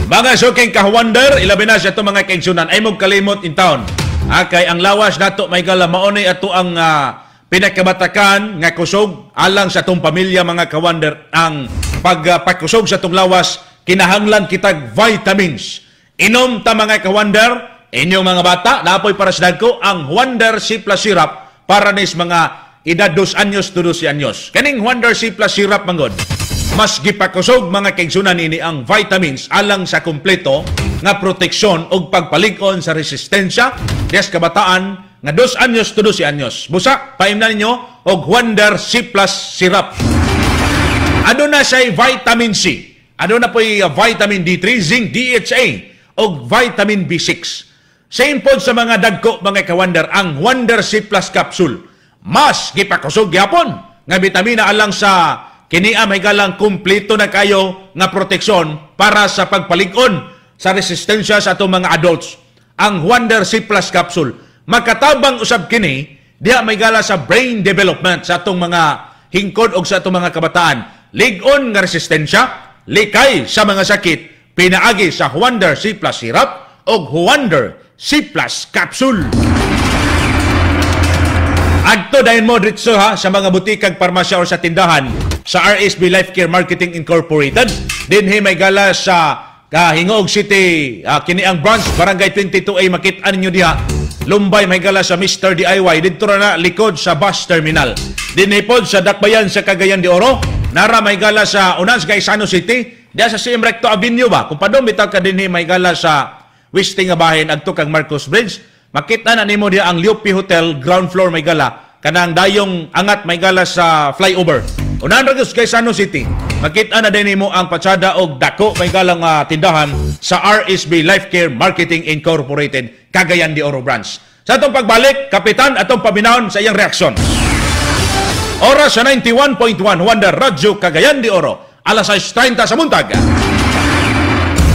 [SPEAKER 7] Mga suking kawander, ilabi na sa itong mga kaigsunan ay mong kalimot in town. Kay ang lawas nato mahigala maunay ato ang pinakabatakan nga kusog alang sa itong pamilya mga kawander ang pagpakusog sa itong lawas kinahanglan kitag vitamins. Inom ta mga kawander inyong mga bata naapoy para sa dagko ang Wonder C Plus Syrup para nis mga edad 2 anyos to 12 anyos. Kaning Wonder C Plus Syrup manggod mas gipakusog mga kaigsunan ini ang vitamins alang sa kumpleto nga proteksyon o pagpalig-on sa resistensya des kabataan nga 2 anyos to 12 anyos. Busa, paimnan ninyo og Wonder C Plus Syrup. Ano na siya vitamin C, ano na po vitamin D3, zinc, DHA o vitamin B6. Same po sa mga dagko mga ka-Wonder, ang Wonder C Plus Capsule. Mas gipakusog gyapon nga bitamina alang sa kiniya may galang kumpleto na kayo nga proteksyon para sa pagpalig-on sa resistensya sa atong mga adults. Ang Wonder C Plus Capsule makatabang usab kini diha may gala sa brain development sa atong mga hingkod o sa atong mga kabataan. Lig-on nga resistensya, likay sa mga sakit, pinaagi sa Wonder C Plus Syrup o Wonder C Plus Capsule. Adto dayon mo dito sa mga butikag parmasya o sa tindahan sa RSB Life Care Marketing Incorporated. Dinhi may gala sa Hingog City, kini ang branch, Barangay 22A, makita ninyo diha. Lumbay may gala sa Mr. DIY, dito na likod sa bus terminal. Dinhi pod sa Dakbayan sa Cagayan de Oro, nara may gala sa Unas, Gaisano City, diha sa CM Recto Avenue ba. Kung padong bitaw ka dinhi may gala sa Wisting Bahin adto kang Marcos Bridge, makita na nimo diha ang Liopi Hotel, ground floor may gala, kanang dayong angat may gala sa flyover. Unahan ragos kay Sano City, makita na din mo ang patsada og dako may galang tindahan sa RSB Life Care Marketing Incorporated, Cagayan de Oro branch. Sa atong pagbalik, Kapitan, atong paminahon sa iyang reaksyon. Oras sa 91.1 Wonder Radyo Cagayan de Oro, alas 6:30 sa buntag.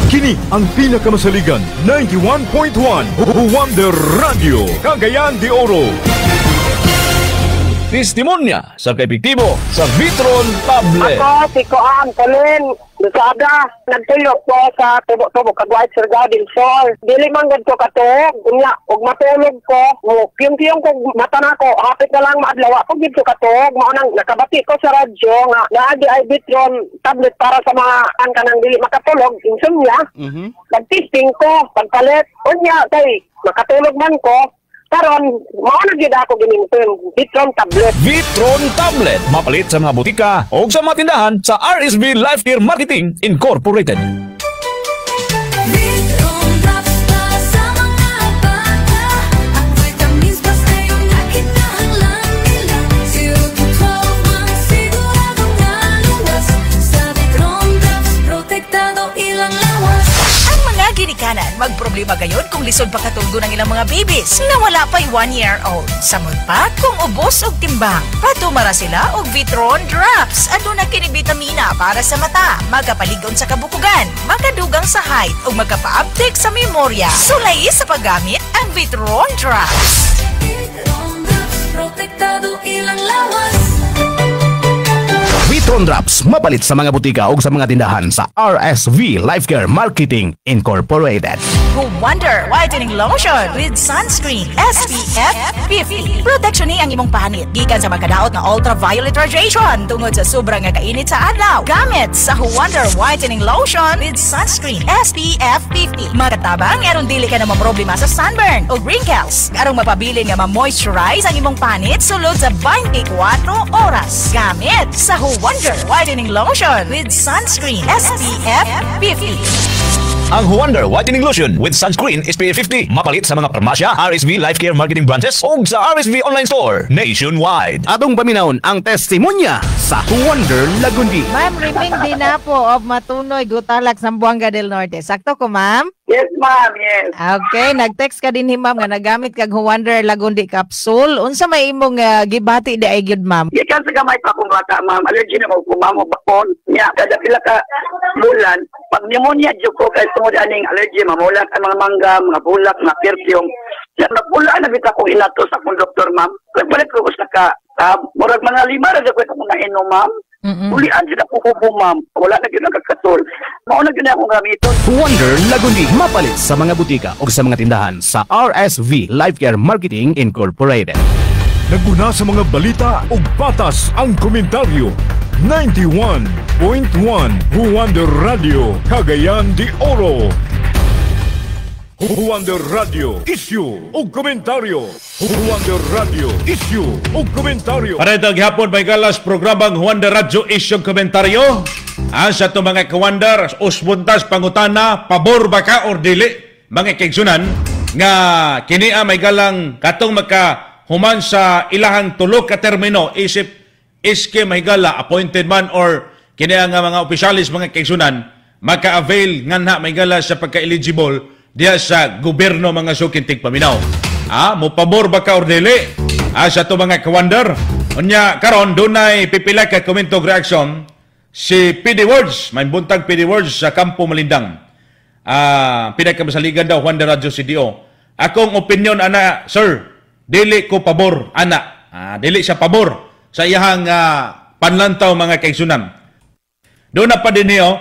[SPEAKER 1] Kini ang pinakamasaligan 91.1 Wonder Radio Cagayan de Oro.
[SPEAKER 11] Testimonya sa kaepektibo sa Vitron Tablet.
[SPEAKER 14] Ako, si Koan, Colin, Lusada, nagtulog po sa tubo-tubo kagwait Sir Gaudin Sol. Dili man gad ko katog, ug matulog ko, piyong-piyong ko mata na ko, hapit na lang maadlaw ako gid ko katog, mao nang nakabati ko sa radyo nga naagi ay Vitron Tablet para sa mga kanang dili makatulog, insomnia. Nag-testing ko, pagpalit, unya kay makatulog man ko. Karon, mao na gyud ako giningon Vitron Tablet.
[SPEAKER 11] Vitron Tablet, mapalit sa mga butika o sa mga tindahan sa RSB Life Care Marketing Incorporated.
[SPEAKER 12] Ginikanan, magproblema gayon kung lisod pa katundo ng ilang mga babies na wala pa'y 1 year old. Samot pa kung ubos og timbang. Patumara sila og Vitron Drops. Ano na kini vitamina para sa mata, magapaligon sa kabukugan, makadugang sa height ug magapa-uptake sa memorya. Sulay sa paggamit ang Vitron Drops. Vitron Drops, protektado ilang lawas.
[SPEAKER 11] Vitron Drops, mapalit sa mga butika o sa mga tindahan sa RSV Life Care Marketing Incorporated.
[SPEAKER 12] Wonder Whitening Lotion with Sunscreen SPF 50. Protection ni ang imong panit gikan sa magkadaot na ultraviolet radiation tungod sa sobrang nga kainit sa adlaw. Gamit sa Wonder Whitening Lotion with Sunscreen SPF 50. Makatabang aron dili ka na maproblema sa sunburn o wrinkles. Arong mapabilin nga ma-moisturize ang imong panit sulod sa 24 oras. Gamit sa Wonder Whitening Lotion with Sunscreen SPF 50.
[SPEAKER 11] Ang Wonder Whitening Lotion with Sunscreen SPF 50 mapalit sa mga parmasya, RSV Life Care Marketing branches o sa RSV online store nationwide. Atong paminahon ang testimonya sa Wonder Lagundi.
[SPEAKER 17] Ma'am, Riming Dinapo of Matunoy, Gutalak, Zamboanga del Norte. Sakto ko, ma'am?
[SPEAKER 14] Yes, ma'am, yes.
[SPEAKER 17] Okay, nag-text ka din ma'am nga nagamit kag Wonder Lagundi capsule. Unsa may imong gibati di ay gyud, ma'am?
[SPEAKER 14] Ikan sa gamay pa akong bata, ma'am. Allergy na mo ma'am bakon. Nya kada pila ka bulan, pag pneumonia jud ko kay tungod aning allergy, mamulak ang mga mangga, mga bulak, mga perfume. Yan napula na bita ko inato sa akong doktor, ma'am. Pagbalik ko sa ka, murag mga 5 ra jud ko itong nainom, ma'am. Ulian sila po po, ma'am. Wala na yun nagkakatol. Mauna yun akong gamiton.
[SPEAKER 11] Wonder Lagundi, mapalit sa mga butika o sa mga tindahan sa RSV Life Care Marketing Incorporated.
[SPEAKER 1] Naguna sa mga balita o patas ang komentaryo. 91.1 Wonder Radio Cagayan de Oro. Wonder Radio Issue o komentaryo. Wonder Radio Issue o komentaryo.
[SPEAKER 7] Para ito gihapon may galas programang Wonder Radio Issue o komentaryo. Sa ito mga kawander, usbuntas pangutana, pabor ba ka or dili? Mga kaigsunan, nga kini may galang katong makahuman sa ilahang tulog ka termino, isip iske may gala, appointed man or kini nga mga opisyalis, mga kaigsunan, maka-avail nga na may gala sa pagka-eligible diya sa gobyerno mga sukintig paminaw. Mo pabor ba ka or dili? Sa ito mga kawander, unya karon dunay pipila ka komento reaction si PD Words, may buntag PD Words sa Kampo Malindang. Pinakamasaligan daw Juan de Radio CDO. Akong opinion ana, sir, dili ko pabor ana. Dili siya pabor sa iyahang panlantaw mga kaigsunan. Doon na pa din niyo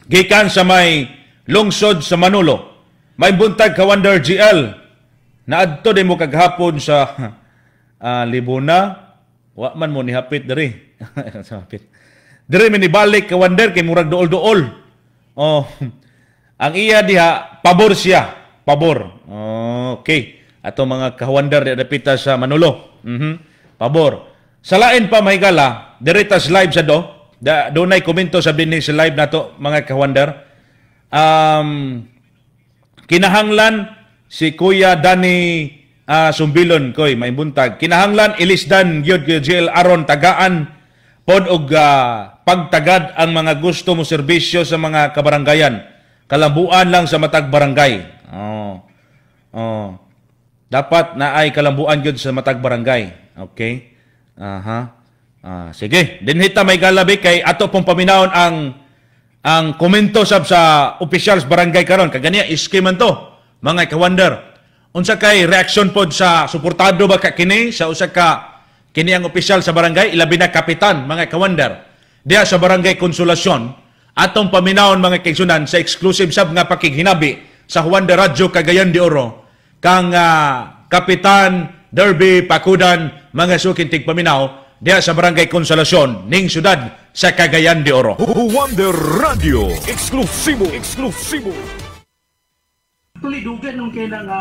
[SPEAKER 7] gikan sa may lungsod sa Manolo. May buntag kawander GL na adto din mo kaghapon sa Libuna, wa man mo ni hapit diri. Diri minibalik kawander kay murag dool-dool. Ang iya diha pabor siya, pabor. Okay. Ato mga kawander di dapita sa Manolo. Pabor. Sa lain pa mahigala, diri tas live sa dunay komento sa dinhi sa live nato mga kawander. Kinahanglan si Kuya Danny Sumbilon koy may buntag. Kinahanglan ilisdan gyud GL aron tagaan pod og pagtagad ang mga gusto mo serbisyo sa mga kabaranggayan. Kalambuan lang sa matag barangay. Dapat na ay kalambuan gyud sa matag barangay. Okay? Sige, dinhita may galabi kay ato pong paminawon ang komento sab sa officials barangay karon. Kaganiya iske man to, mga kawander. Unsa kay reaction pod sa suportado ba ka kini sa usa ka kini ang opisyal sa barangay, ilabi na kapitan, mga kawander. Diya sa barangay Konsolasyon, atong paminawon mga kaigsunan sa exclusive sab nga pakighinabi sa Juan de Radio Cagayan de Oro kang Kapitan Derby Pakudan, mga sukintig paminaw diya sa barangay Konsolasyon ning syudad sa Cagayan de Oro.
[SPEAKER 1] Juan de Radio, eksklusibo.
[SPEAKER 18] Tulidugan nung kailang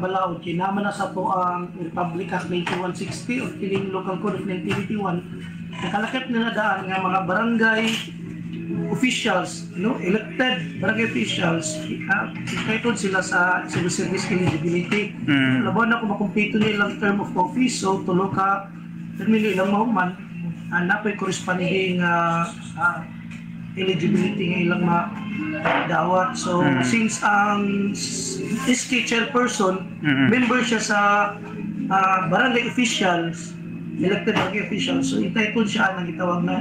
[SPEAKER 18] balaod, kinaman na sa po ang Republic Act 9160 o kining Local Code of 1981. Nakalakip na nadaan nga mga barangay officials, elected barangay officials, entitled sila sa civil service eligibility. Laban na kung makumpleto nilang term of office, so tulo ka termino ilang mahuman, napoy corresponding eligibility ng ilang dawat. So, since ang SK chairperson, member siya sa barangay officials, elected barangay officials, so entitled siya ng itawag na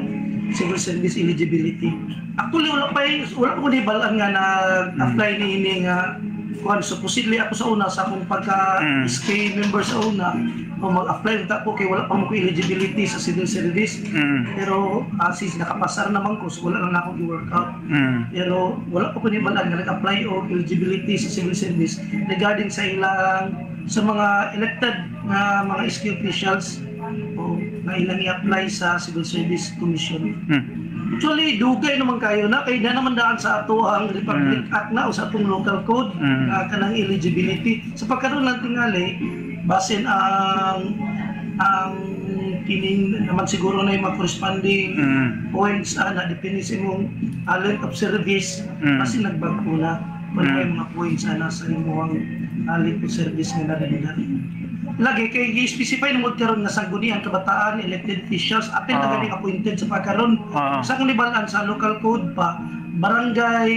[SPEAKER 18] civil service eligibility. Actually, wala pa ko balaan nga na-apply ni ini nga supposedly ako sa una sa akong pagka-SK member sa una, mag-apply ta ko kay wala pa mo ko eligibility sa civil service. Pero since nakapasar naman ko, so wala lang ako i-work out. Pero wala pa ko balaan nga nag-apply o eligibility sa civil service regarding sa ilang sa mga elected na mga SK officials o na ilang i-apply sa Civil Service Commission. Actually, dugay naman kayo na kay na naman daan sa ato ang Republic Act na o sa atong local code kanang eligibility. Sa pagkaroon ng tingali, basin ang kining naman siguro na yung mga corresponding points na depende sa imong length of service kasi nagbagpo na wala yung mga points na sa imong length of service nga narin. Lagi kay i-specify ng magkaroon na sanggunian kabataan, elected officials, apil na galing appointed sa pagkaroon. Sa kung nibalaan sa local code pa, barangay,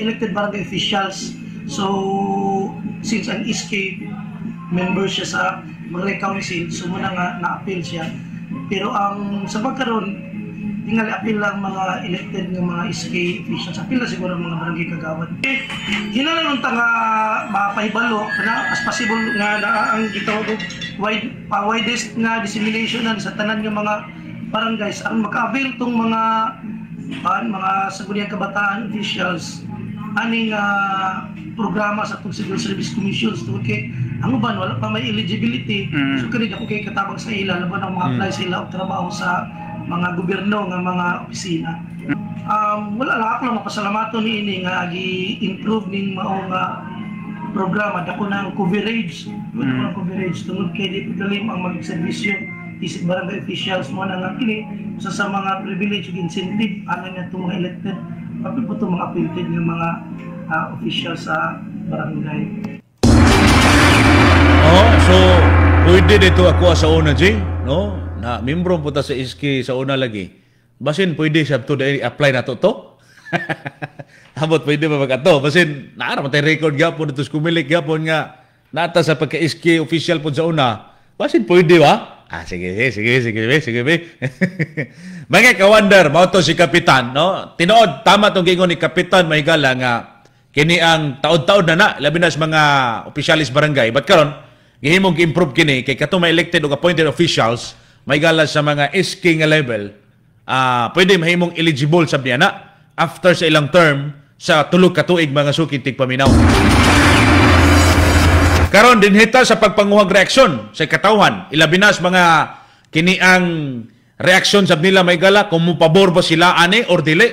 [SPEAKER 18] elected barangay officials. So, since ang SK member siya sa barangay council, so muna nga na-appeal siya. Pero ang sa pagkaroon, tingali apil lang mga elected ng mga SK officials. Apil na siguro mga barangay kagawad. Hinalan nung nga mapahibalo na as possible nga na ang gitawag widest nga dissemination na sa tanan ng mga barangays ang maka-avail tong mga saguniang kabataan officials aning programa sa itong Civil Service Commissions to kay ang uban wala pa may eligibility so kanina ko kay katabang sa ila laban ang mga apply sa ila og trabaho sa mga gobyerno nga mga opisina. Wala lang ako lang mapasalamaton ni ini nga gi-improve ning mao nga programa dako nang coverage. Wala ko coverage tungod kay di padalim ang magserbisyo isip barangay officials mo na nga kini sa mga privilege ug incentive ana nga itong mga elected kapag po itong mga appointed ng mga officials sa barangay.
[SPEAKER 7] So pwede dito ako sa una, G, no? Na membro po ta sa SK sa una lagi. Basin pwede siya to apply na to. Habot pwede ba mag-ato? Basin naara matay record gyapon dito sa kumilik gyapon nga nata sa pagka-SK official po sa una. Basin pwede ba? Sige. Mga ka-wonder, mao to si Kapitan, no? Tinuod, tama itong gingon ni Kapitan Mahigala nga kini ang taod-taod na labi na sa mga opisyalis barangay. But karon, gihimong gi-improve kini kay katong may elected o appointed officials, Mahigala sa mga SK nga level, pwede mahimong eligible sa niya na after sa ilang term sa tulog ka tuig mga sukid tigpaminaw. Karon din hita sa pagpanguhag reaksyon sa katawhan, ilabi na sa mga kiniang reaksyon sa nila Mahigala kung mupabor ba sila ani or dili.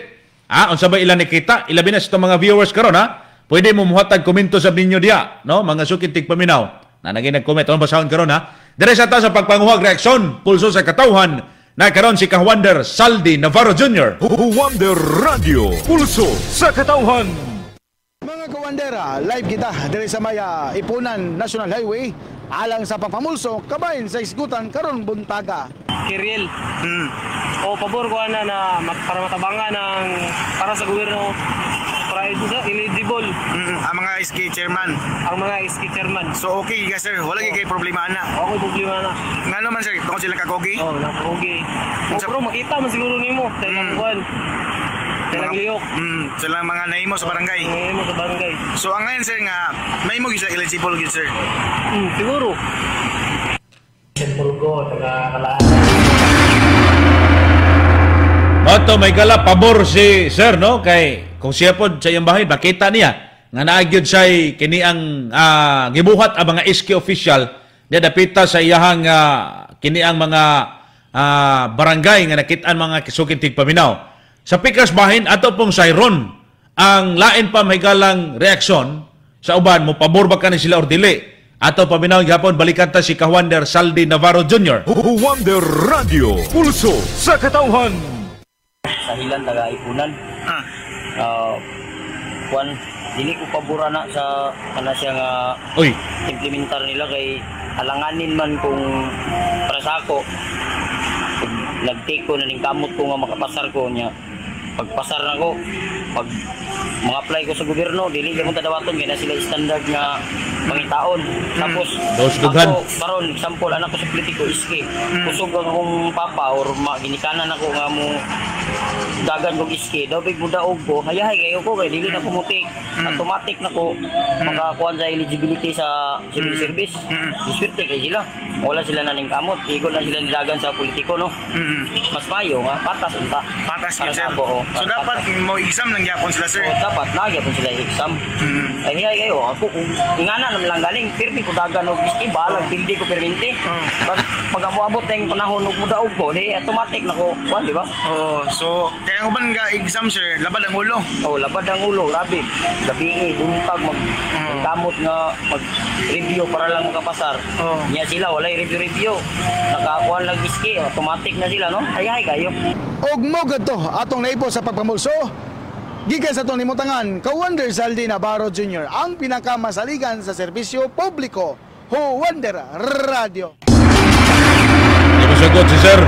[SPEAKER 7] Unsa ba ilan nakita? Ilabi na sa mga viewers karon Pwede mo muhatag komento sa ninyo diya, no? Mga sukid tigpaminaw. Na naging nag-comment on basahon karon Dire sa ta sa pagpanguhag reaksyon pulso sa katawhan na karon si Ka-Wonder Saldi Navarro Jr.
[SPEAKER 1] Wonder Radio, pulso sa katawhan.
[SPEAKER 19] Mga Ka-Wonder, live kita dire sa Maya Ipunan National Highway alang sa pagpamulso kabahin sa isgutan karon buntaga.
[SPEAKER 20] Kiriel. Pabor ko na para matabangan ng para sa gobyerno para eligible.
[SPEAKER 19] Ang mga SK chairman.
[SPEAKER 20] Ang mga SK chairman.
[SPEAKER 19] So okay ka sir, wala kay problema na.
[SPEAKER 20] Okay problema na.
[SPEAKER 19] Ngano man sir, tungod sila kagogi?
[SPEAKER 20] Nakagogi. Pero makita man siguro nimo tayong buwan. Silang liyok.
[SPEAKER 19] Silang mga naimo sa barangay.
[SPEAKER 20] Naimo sa barangay.
[SPEAKER 19] So ang ngayon sir nga, may mo gisa eligible gid sir?
[SPEAKER 20] Siguro. Pulgo, taga Kalaan.
[SPEAKER 7] Mato Mahigala pabor si sir, no? Kay kung siya po sa iyang bahay, makita niya nga naagyod siya kini ang gibuhat ang mga SK official niya dapita sa iyahang kini ang mga barangay nga nakitaan mga kisukid tigpaminaw. Sa pikas bahin ato pong sayron ang lain pa Mahigalang reaksyon sa uban mo pabor ba ka ni sila or dili. Ato paminaw gihapon balikan ta si Ka-Wonder Saldi Navarro Jr.
[SPEAKER 1] Wonder Radio, pulso sa katawhan.
[SPEAKER 21] Sa hilan taga Ipunan. Dili ko pabura na sa kana siya nga implementar nila kay alanganin man kung para sa ako nag-take ko na ning kamot ko nga makapasar ko niya. Pagpasar na ko, pag mga-apply ko sa gobyerno, dili gyud mo tadawaton kay na sila standard nga pangitaon. Tapos ako karon example anak ko sa politiko iski. Kusog akong papa or ginikanan ako nga mo dagan kong iski. Daw big mudaog ko, hayahay kayo ko kay dili na pumutik. Automatic na ko makakuha sa eligibility sa civil service. Diswerte kay sila. Wala sila na ning kamot, igon na sila nidagan sa politiko no. Mas payo nga patas unta.
[SPEAKER 19] Patas yun sir. So dapat mo exam lang gyapon sila sir.
[SPEAKER 21] Dapat nagyapon sila exam. Ay kayo ako kung ingana naman lang galing pirmi ko dagan og iski balag hindi ko perminti. Pag moabot tayong panahon og mudaog ko, di automatic na ko, di ba?
[SPEAKER 19] So kaya uban nga exam sir, labad ang ulo.
[SPEAKER 21] Labad ang ulo, grabe. Gabi buntag kamot nga mag-review para lang makapasar. Niya sila wala review. Nakakuha lang iski, automatic na sila no. Hay kayo.
[SPEAKER 19] Og mo gadto atong naipo sa pagpamulso. Gikan sa itong limutangan, Ka-Wonder Saldi Navarro Jr. ang pinakamasaligan sa serbisyo publiko. Wonder Radio.
[SPEAKER 7] Di mo sagot si sir.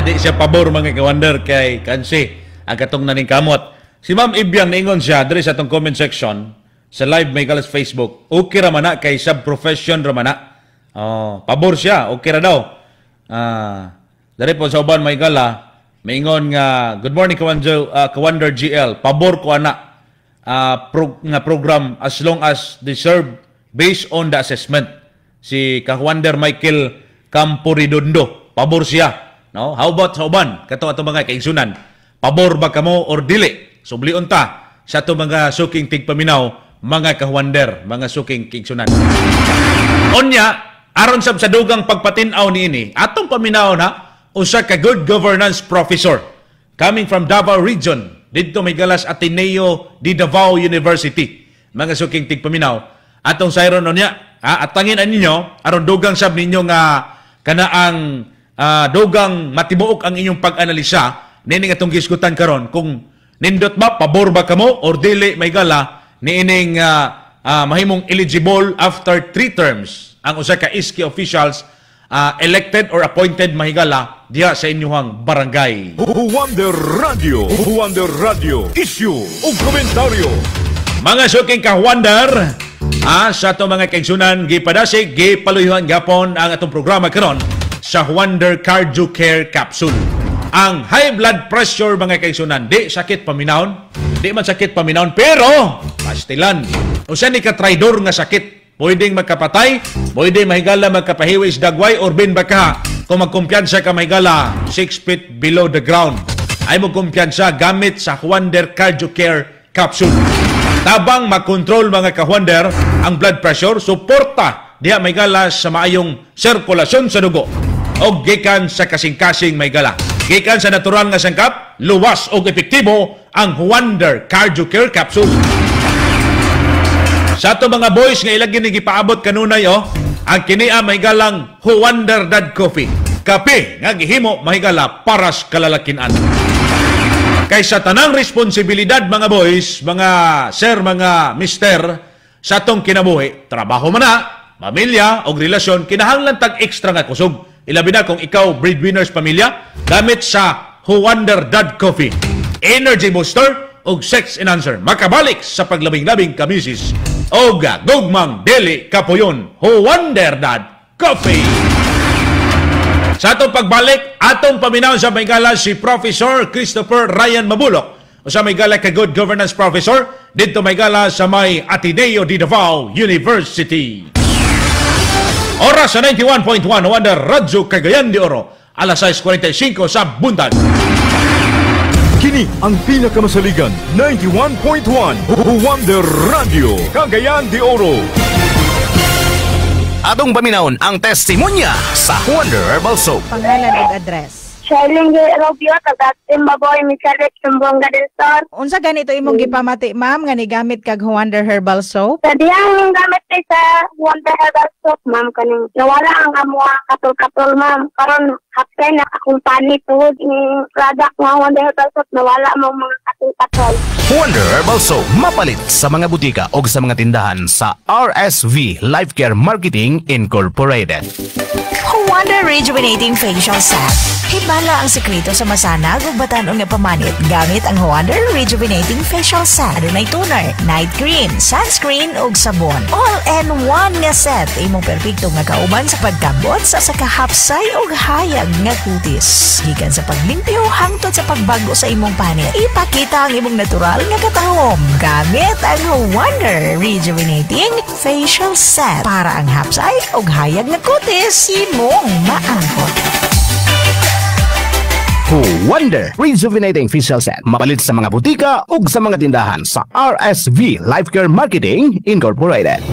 [SPEAKER 7] Di siya pabor mga Ka-Wonder kay kansi ang katong naning kamot. Si Ma'am Ibyang naingon siya diri sa atong comment section sa live Mahigala's Facebook. Okay ra man na kay sub-profession ra man na. Pabor siya, okay ra daw. Dari po sa uban Mahigala, maingon nga, good morning Ka-Wonder GL, pabor ko ana program as long as deserved based on the assessment. Si Ka-Wonder Michael Camporidondo, pabor siya. No? How about sa uban? Kato mga kaigsunan, pabor ba kamo or dili? Sublion ta sa ito mga suking tigpaminaw, mga Ka-Wonder, mga suking kaigsunan. Onya, aron sa dugang pagpatinaw niini, atong paminaw na, usa ka good governance professor coming from Davao Region dito may galas Ateneo di Davao University. Mga suking tigpaminaw atong sayron niya atangin ninyo aron dugang sab ninyo nga kana ang dugang matibuok ang inyong pag-analisa nining atong gisgutan karon kung nindot ba pabor ba kamo or dili may gala niining mahimong eligible after 3 terms ang usa ka iski officials elected or appointed mahigala diha sa inyong barangay.
[SPEAKER 1] Wonder Radio, issue o komentaryo.
[SPEAKER 7] Mga suking ka-Wonder, sa itong mga kaigsunan, gipadasig, gipaluyuhan gapon ang atong programa karon sa Wonder Cardio Care Capsule. Ang high blood pressure, mga kaigsunan, di sakit paminahon, di man sakit paminahon, pero pastilan. Usa ni ka-traidor nga sakit. Pwedeng magkapatay, pwede mahigala magkapahiwis dagway, or bin baka kung magkumpiyansa ka mahigala 6 feet below the ground. Ay mo kumpiyansa gamit sa Wonder Cardio Care Capsule. Tabang makontrol mga ka-Wonder ang blood pressure, suporta diha mahigala sa maayong sirkulasyon sa dugo o gikan sa kasing-kasing mahigala. Gikan sa natural nga sangkap, luwas o epektibo ang Wonder Cardio Care Capsule. Sa ato mga boys nga ilagi ni gipaabot kanunay ang kinia mahigalang Wonder Dad Coffee. Kape nga gihimo mahigala para sa kalalakinan. Kaysa tanang responsibilidad mga boys, mga sir, mga mister, sa atong kinabuhi, trabaho man na, pamilya o relasyon, kinahanglan tag extra nga kusog. Ilabi na kung ikaw breadwinners pamilya, gamit sa Wonder Dad Coffee. Energy booster o sex enhancer. Makabalik sa paglabing-labing kamisis o gugmang deli kapuyon. Wonder Dad Coffee. Sa atong pagbalik, atong paminaw sa Maygala si Professor Christopher Ryan Mabulok o sa Maygala ka Good Governance Professor dito Maygala sa may Ateneo de Davao University. Oras sa 91.1 Wonder Radio Cagayan de Oro, alas 6:45 sa buntag.
[SPEAKER 1] Kini ang pinakamasaligan 91.1 Wonder Radio Cagayan de Oro.
[SPEAKER 11] Atong paminawon ang testimonya sa Wonder Herbal Soap.
[SPEAKER 17] Pangalan ug address.
[SPEAKER 13] Charlene Robio, taga-Tim Baboy, Misalit, Sumbonga del Sur.
[SPEAKER 17] Unsa ganito imong gipamati, ma'am, nga nigamit kag Wonder Herbal Soap?
[SPEAKER 13] Sa diyang gamit kay sa Wonder Herbal Soap, ma'am, kaning nawala ang amuha katol-katol, ma'am. Karon hapkay na akong panit tuhod ng product nga Wonder Herbal Soap, nawala mo mga katol-katol.
[SPEAKER 11] Wonder Herbal Soap, mapalit sa mga butika o sa mga tindahan sa RSV Life Care Marketing Incorporated.
[SPEAKER 12] Wonder Rejuvenating Facial Set. Hibala ang sekreto sa masanag ug batan-on nga pamanit gamit ang Wonder Rejuvenating Facial Set. Adunay toner, night cream, sunscreen ug sabon. All-in-one nga set imong perpekto nga kauban sa pagkambot sa kahapsay ug hayag nga kutis. Gikan sa paglimpyo hangtod sa pagbago sa imong panit. Ipakita ang imong natural nga katahom gamit ang Wonder Rejuvenating Facial Set para ang hapsay ug hayag nga kutis imong maangkot.
[SPEAKER 11] Wonder Rejuvenating Facial Set. Mapalit sa mga butika o sa mga tindahan sa RSV Life Care Marketing Incorporated.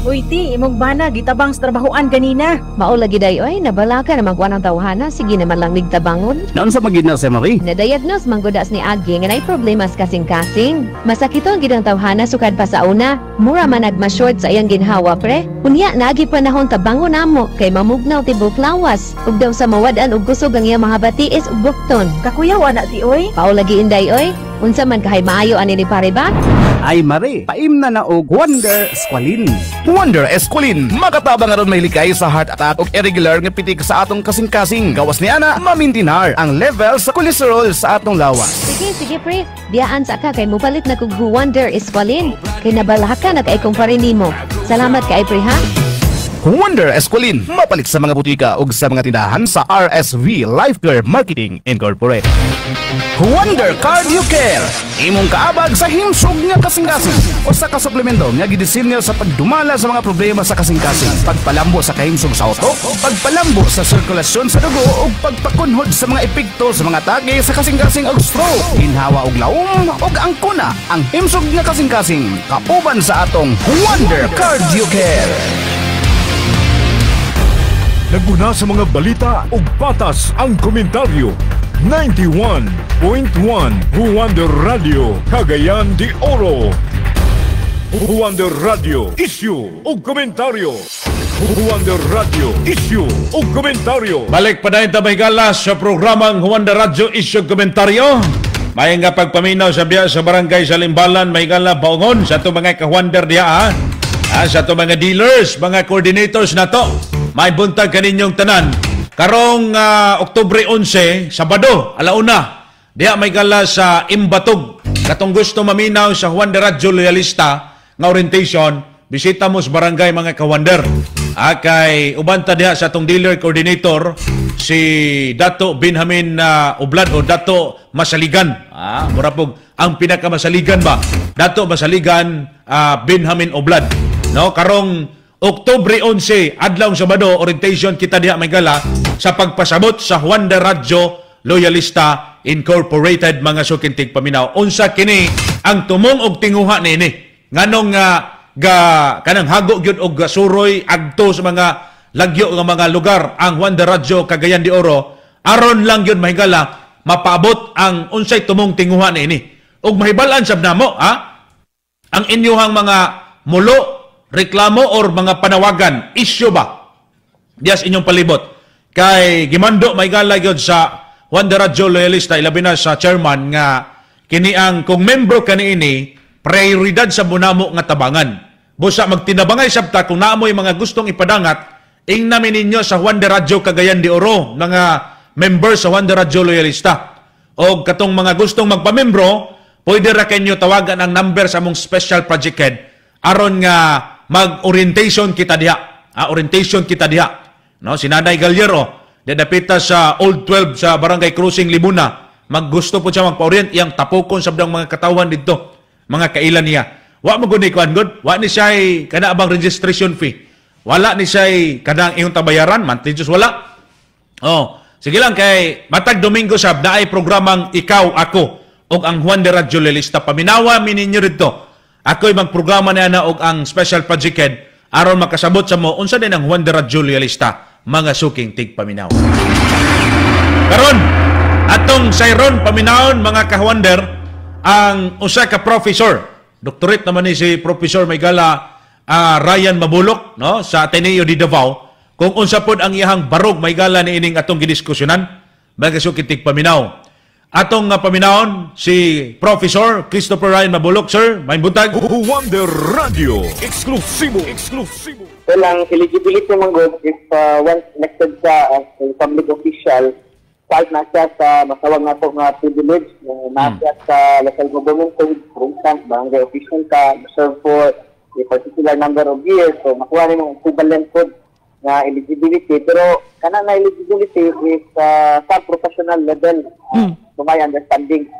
[SPEAKER 17] Uy, ti, imong bana, gitabang sa trabahoan ganina.
[SPEAKER 3] Mao lagi dayoy, nabala ka na magkuha ng tawhana, sige naman lang nigtabangon.
[SPEAKER 11] Noon sa magid na si Marie?
[SPEAKER 3] Na-diagnose manggodas ni Agi nga nay problema sa kasing-kasing. Masakiton gid ang tawhana sukad pa sa una. Mura man nagma-short sa iyang ginhawa, pre. Unya, naagi panahon tabangon namo, kay mamugnaw tibok lawas. Ug daw sa mawadan ug kusog ang iyang mga batiis ug bukton.
[SPEAKER 17] Kakuyaw na ti, oy.
[SPEAKER 3] Pao lagi inday, oy. Unsa man kahay maayo ani ni pare ba?
[SPEAKER 11] Ay Marie, paim na og Wonder Esqualin. Wonder Esqualin, makatabang aron mahilikay sa heart attack ug irregular nga pitik sa atong kasing-kasing. Gawas ni ana, mamintinar ang level sa cholesterol sa atong lawas.
[SPEAKER 3] Sige pre, diyaan sa ka kay mupalit na kog Wonder Esqualin. Kay nabalaka na kay kumpare nimo. Salamat kay pre ha.
[SPEAKER 11] Wonder Esqualin, mapalit sa mga butika o sa mga tindahan sa RSV Life Care Marketing Incorporated. Wonder Cardio Care, imong kaabag sa himsog nga kasing-kasing o sa kasuplemento nga gidisenyo sa pagdumala sa mga problema sa kasing-kasing, pagpalambo sa kahimsog sa utok, pagpalambo sa sirkulasyon sa dugo o pagpakunhod sa mga epekto sa mga atake sa kasing-kasing og stroke, ginhawa og laom og angkuna. Ang himsog nga kasing-kasing kauban sa atong Wonder Cardio Care.
[SPEAKER 1] Naguna sa mga balita ug patas ang komentaryo. 91.1 Wonder Radio Cagayan de Oro. Wonder Radio, issue ug komentaryo. Wonder Radio Issue o Komentaryo.
[SPEAKER 7] Balik pa na ito may galas sa programang Wonder Radio Issue Komentaryo. May nga pagpaminaw sa biya sa barangay sa Limbalan, may gala baungon sa ito mga ka-wonder diya sa ito mga dealers, mga coordinators na to. May buntag kaninyong tanan. Karong Oktubre 11, Sabado, alauna, diya may gala sa Imbatog. Katong gusto maminaw sa Wonder Radio Loyalista nga orientation, bisita mo sa barangay mga ka-wonder. Kay ubanta diha sa atong dealer coordinator si Dato Benjamin Oblad o Dato Masaligan. Mura pog ang pinakamasaligan ba? Dato Masaligan Benjamin Oblad. No, karong Oktubre 11, adlaw Sabado, orientation kita diha may gala sa pagpasabot sa Wonder Radio Loyalista Incorporated mga sukintig paminaw. Unsa kini ang tumong og tinguha niini? Nganong kanang hago gyud og suroy agto sa mga lagyo nga mga lugar ang Wonder Radio Cagayan de Oro aron lang gyud mahigala mapaabot ang unsay tumong tinguha niini. Ug mahibalan sab namo ang inyuhang mga mulo, reklamo or mga panawagan, issue ba? Dias inyong palibot. Kay gimando mahigala gyud sa Wonder Radio Loyalista ilabi na sa chairman nga kini ang kung membro kaniini prioridad sa bunamo nga tabangan. Busa magtinabangay sabta kung naamoy mga gustong ipadangat, ingnamin ninyo sa Wonder Radio Cagayan de Oro, mga member sa Wonder Radio Loyalista. O katong mga gustong magpamembro, pwede ra kanyo tawagan ang number sa among special project head aron nga mag-orientation kita diha. Orientation kita diha. No, si Nanay Galyero, dadapita sa Old 12 sa Barangay Cruising Libuna. Maggusto po siya magpa-orient, iyang tapokon sa mga katawan dito, mga kailan niya. Wa mo gud ni kuan gud, wa ni siya kana abang registration fee. Wala ni siya kanang iyong tabayaran, monthly just wala. Sige lang kay matag Domingo sab naay programang Ikaw Ako og ang Wonder Radio Loyalista. Paminawa mi ninyo dito. Ako'y magprograma na og ang special project head aron makasabot sa mo unsa din ang Wonder Radio Loyalista mga suking tigpaminaw. Karon atong sayron paminawon mga ka-wonder ang usa ka professor. Doctorate naman ni si Professor Maygala Ryan Mabulok no sa Ateneo de Davao kung unsa pod ang iyang barog maygala ni ining atong gidiskusyonan mga sukitig paminaw. Atong paminawon si Professor Christopher Ryan Mabulok. Sir, may buntag.
[SPEAKER 1] Wonder Radio eksklusibo.
[SPEAKER 2] Well, ang eligibility man good if once elected ka as a public official, kahit na siya sa masawag na po nga privilege, nasa sa local government code, for instance, barangay official ka, serve for a particular number of years, so makuha rin yung equivalent code na eligibility. Pero kanang na eligibility is sub-professional level. So my understanding,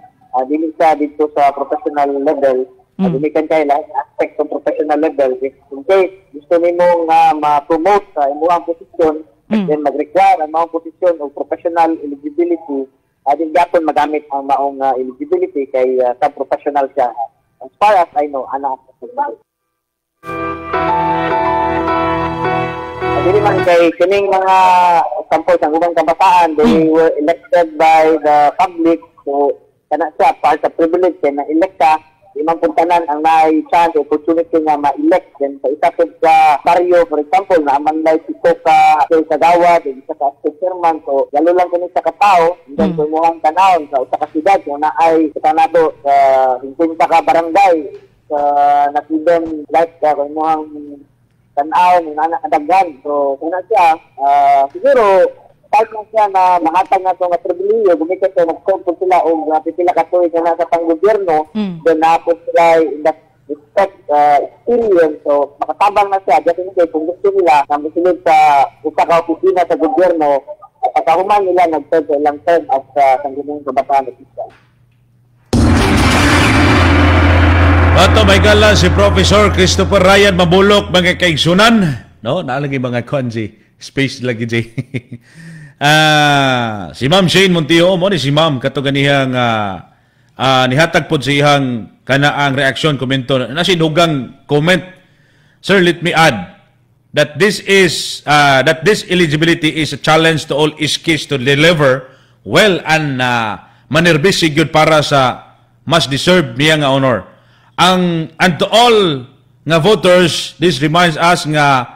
[SPEAKER 2] dili sa dito sa professional level, dumikan kayo lahat aspect ng professional level. If in case gusto nimo nga ma-promote sa imuang posisyon, then mag-require ang maong posisyon o professional eligibility, din gapon magamit ang maong eligibility kay sub-professional siya. As far as I know, anak. Dili man kay kining mga sample sa ubang kabataan, they were elected by the public, so kana siya part sa privilege kay na-elect ka, imang puntanan ang may chance, opportunity nga ma-elect. Then sa isa sa barrio, for example, na amang like ito ka kagawad, isa ka chairman, so lalo lang kini sa katao, then kung muhang tanawon sa usa ka siyudad, kung naay kanado sa 50 ka barangay, sa nakibem like kung muhang tanaw, ng anak kadaghan. So kung na siya, siguro, kahit na siya na mahatag na ito nga pribiliyo, gumikat siya, nag-compose sila o napipila katuloy ka na sa pang-gobyerno, then napos sila in that respect experience. So makatabang na siya, just in case, kung gusto nila na masilid sa usa ka opisina sa gobyerno, pagkahuman nila nag-serve sa ilang term at sanggunong kabataan at isa.
[SPEAKER 7] Ato may gala si Professor Christopher Ryan Mabulok mga kaigsunan. No, naalagi mga konji. Space lagi jay. Si Ma'am Shane Montio mo ni si Ma'am kato ganihang nihatag pod sa iyang kanaang reaksyon komento na sinugang comment. Sir, let me add that this eligibility is a challenge to all iskis to deliver well and manerbis gyud para sa mas deserved niya nga honor. And to all nga voters, this reminds us nga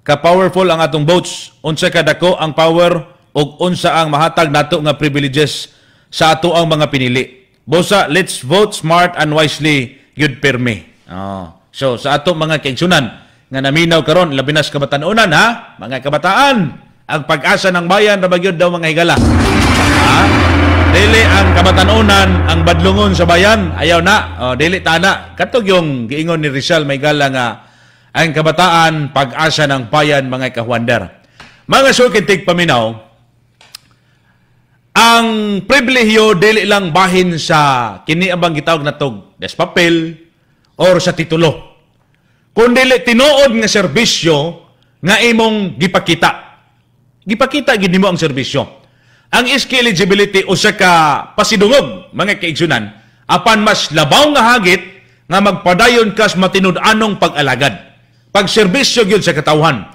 [SPEAKER 7] ka-powerful ang atong votes, unsa kadako ang power ug unsa ang mahatag nato nga privileges sa ato ang mga pinili. Bosa, let's vote smart and wisely, yud permi. So sa ato mga kaigsunan nga naminaw karon labi na sa kabatanunan ha, mga kabataan, ang pag-asa ng bayan ra bagyod daw mga higala. Dili ang kabatanunan ang badlungon sa bayan, ayaw na. Dili tana. Katog yung giingon ni Rizal Maygala nga ang kabataan pag-asa ng bayan mga kahuander. Mga sukitig paminaw, ang pribilehiyo dili lang bahin sa kini abang gitawag natog despapel or sa titulo. Kundi tinuod nga serbisyo nga imong gipakita. Gipakita gid nimo ang serbisyo. Ang SK eligibility usa ka pasidungog mga kaigsunan apan mas labaw nga hagit nga magpadayon kas matinud-anong pag-alagad. Pagserbisyo gyud sa katawhan.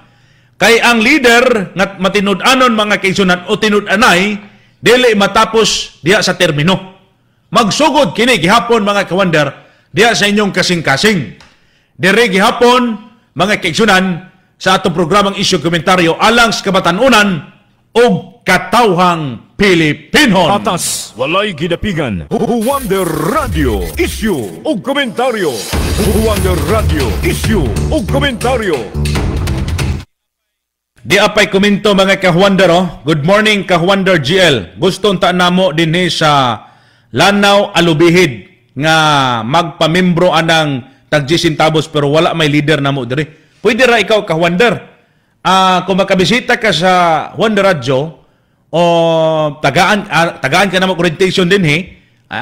[SPEAKER 7] Kay ang leader nga matinud-anon mga kaigsunan o tinud-anay dili matapos diha sa termino. Magsugod kini gihapon mga kawander diha sa inyong kasing-kasing. Dire gihapon mga kaigsunan sa atong programang isyu komentaryo alang sa kabatanunan o katawhang Pilipinhon.
[SPEAKER 1] Atas, walay gidapigan. Wonder Radio, isyu o komentaryo. Wonder Radio, isyu o komentaryo.
[SPEAKER 7] Di apay komento mga kahuander. Good morning kahuander GL. Gusto unta namo dinhi sa Lanao Alubihid nga magpamembro anang tag-10 pero wala may leader namo diri. Pwede ra ikaw kahuander. Kung makabisita ka sa Wonder Radio, o tagaan ka namo orientation din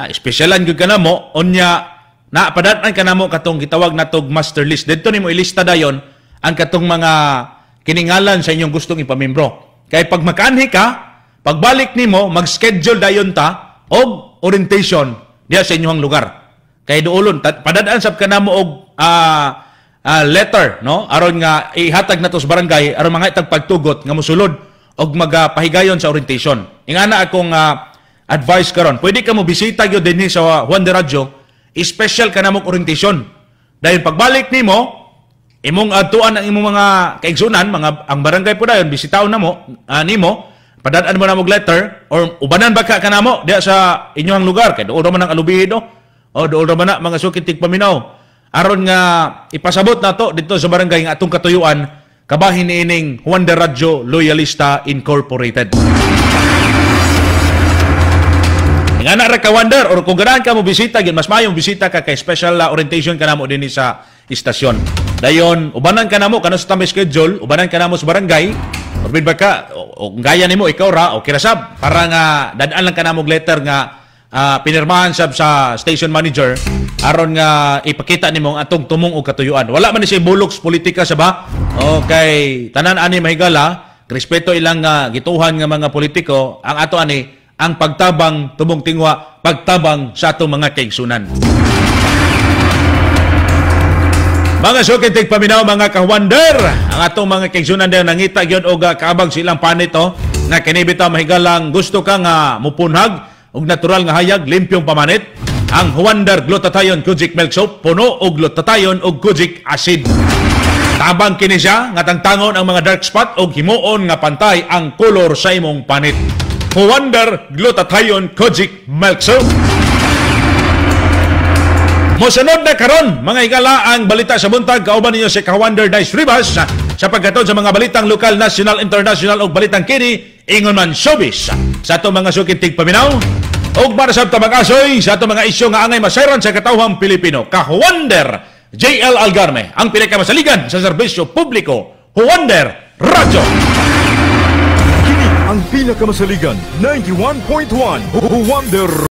[SPEAKER 7] specialan gyud ka namo unya na padatan ka namo katong gitawag natog master list. Didto nimo ilista dayon ang katong mga kiningalan sa inyong gustong ipamembro. Kay pag makanhi ka, pagbalik nimo mag-schedule dayon ta og orientation diha sa inyong lugar. Kay duolon padadaan sab ka namo og letter no aron nga ihatag nato sa barangay aron mga itag pagtugot nga mosulod og magapahigayon sa orientation. Ingana akong advice karon, pwede ka mo bisita gyud dinhi sa Wonder Radio, special ka namong orientation. Dahil pagbalik nimo, imong adtuan ang imong mga kaigsunan, ang barangay po dayon bisitahon namo nimo, padadaan mo na mo letter or ubanan ba ka kanamo diha sa inyong lugar kay duol man ang Alubihid o duol man na mga sukitig paminaw. Aron nga ipasabot nato dito sa barangay nga atong katuyuan kabahin ining Wonder Radio Loyalista Incorporated. Nga na ra ka Wonder or kung ganahan ka mo bisita, mas mayong bisita ka kay special orientation ka namo dinhi sa istasyon. Dayon ubanan ka namo kanus ta may schedule, ubanan ka namo sa barangay. Orbit ba ka o gaya nimo ikaw ra o kirasab para nga dadaan lang ka namo letter nga pinirmahan sab sa station manager aron nga ipakita nimo ang atong tumong og katuyuan. Wala man ni siya buloks politika sa ba? Okay, tanan ani mahigala, respeto ilang gituhan nga mga politiko, ang ato ani ang pagtabang tumong tingwa, pagtabang sa atong mga kaigsunan. Mga sukitig paminaw mga kawander, ang atong mga kaigsunan dayon nangita gyud og kaabag silang panit nga kini bitaw mahigalang gusto ka nga mupunhag og natural nga hayag, limpyong pamanit, ang Wonder Glutathione Kojic Milk Soap, puno og glutathione og kojic acid. Tabang kini siya nga tangtangon ang mga dark spot og himuon nga pantay ang kolor sa imong panit. Wonder Glutathione Kojic Milk Soap. Mosunod na karon mga higala ang balita sa buntag, kauban ninyo si Kawander Dice Rivas sa pagkatod sa mga balitang lokal, national, international og balitang kini ingon man showbiz sa ato mga sukitig paminaw og para sa tabag-asoy sa ato mga isyu nga angay masayran sa katawhang Pilipino. Kahuander JL Algarme, ang pinakamasaligan sa serbisyo publiko, Wonder Radio.
[SPEAKER 1] Kini ang pinakamasaligan 91.1 Wonder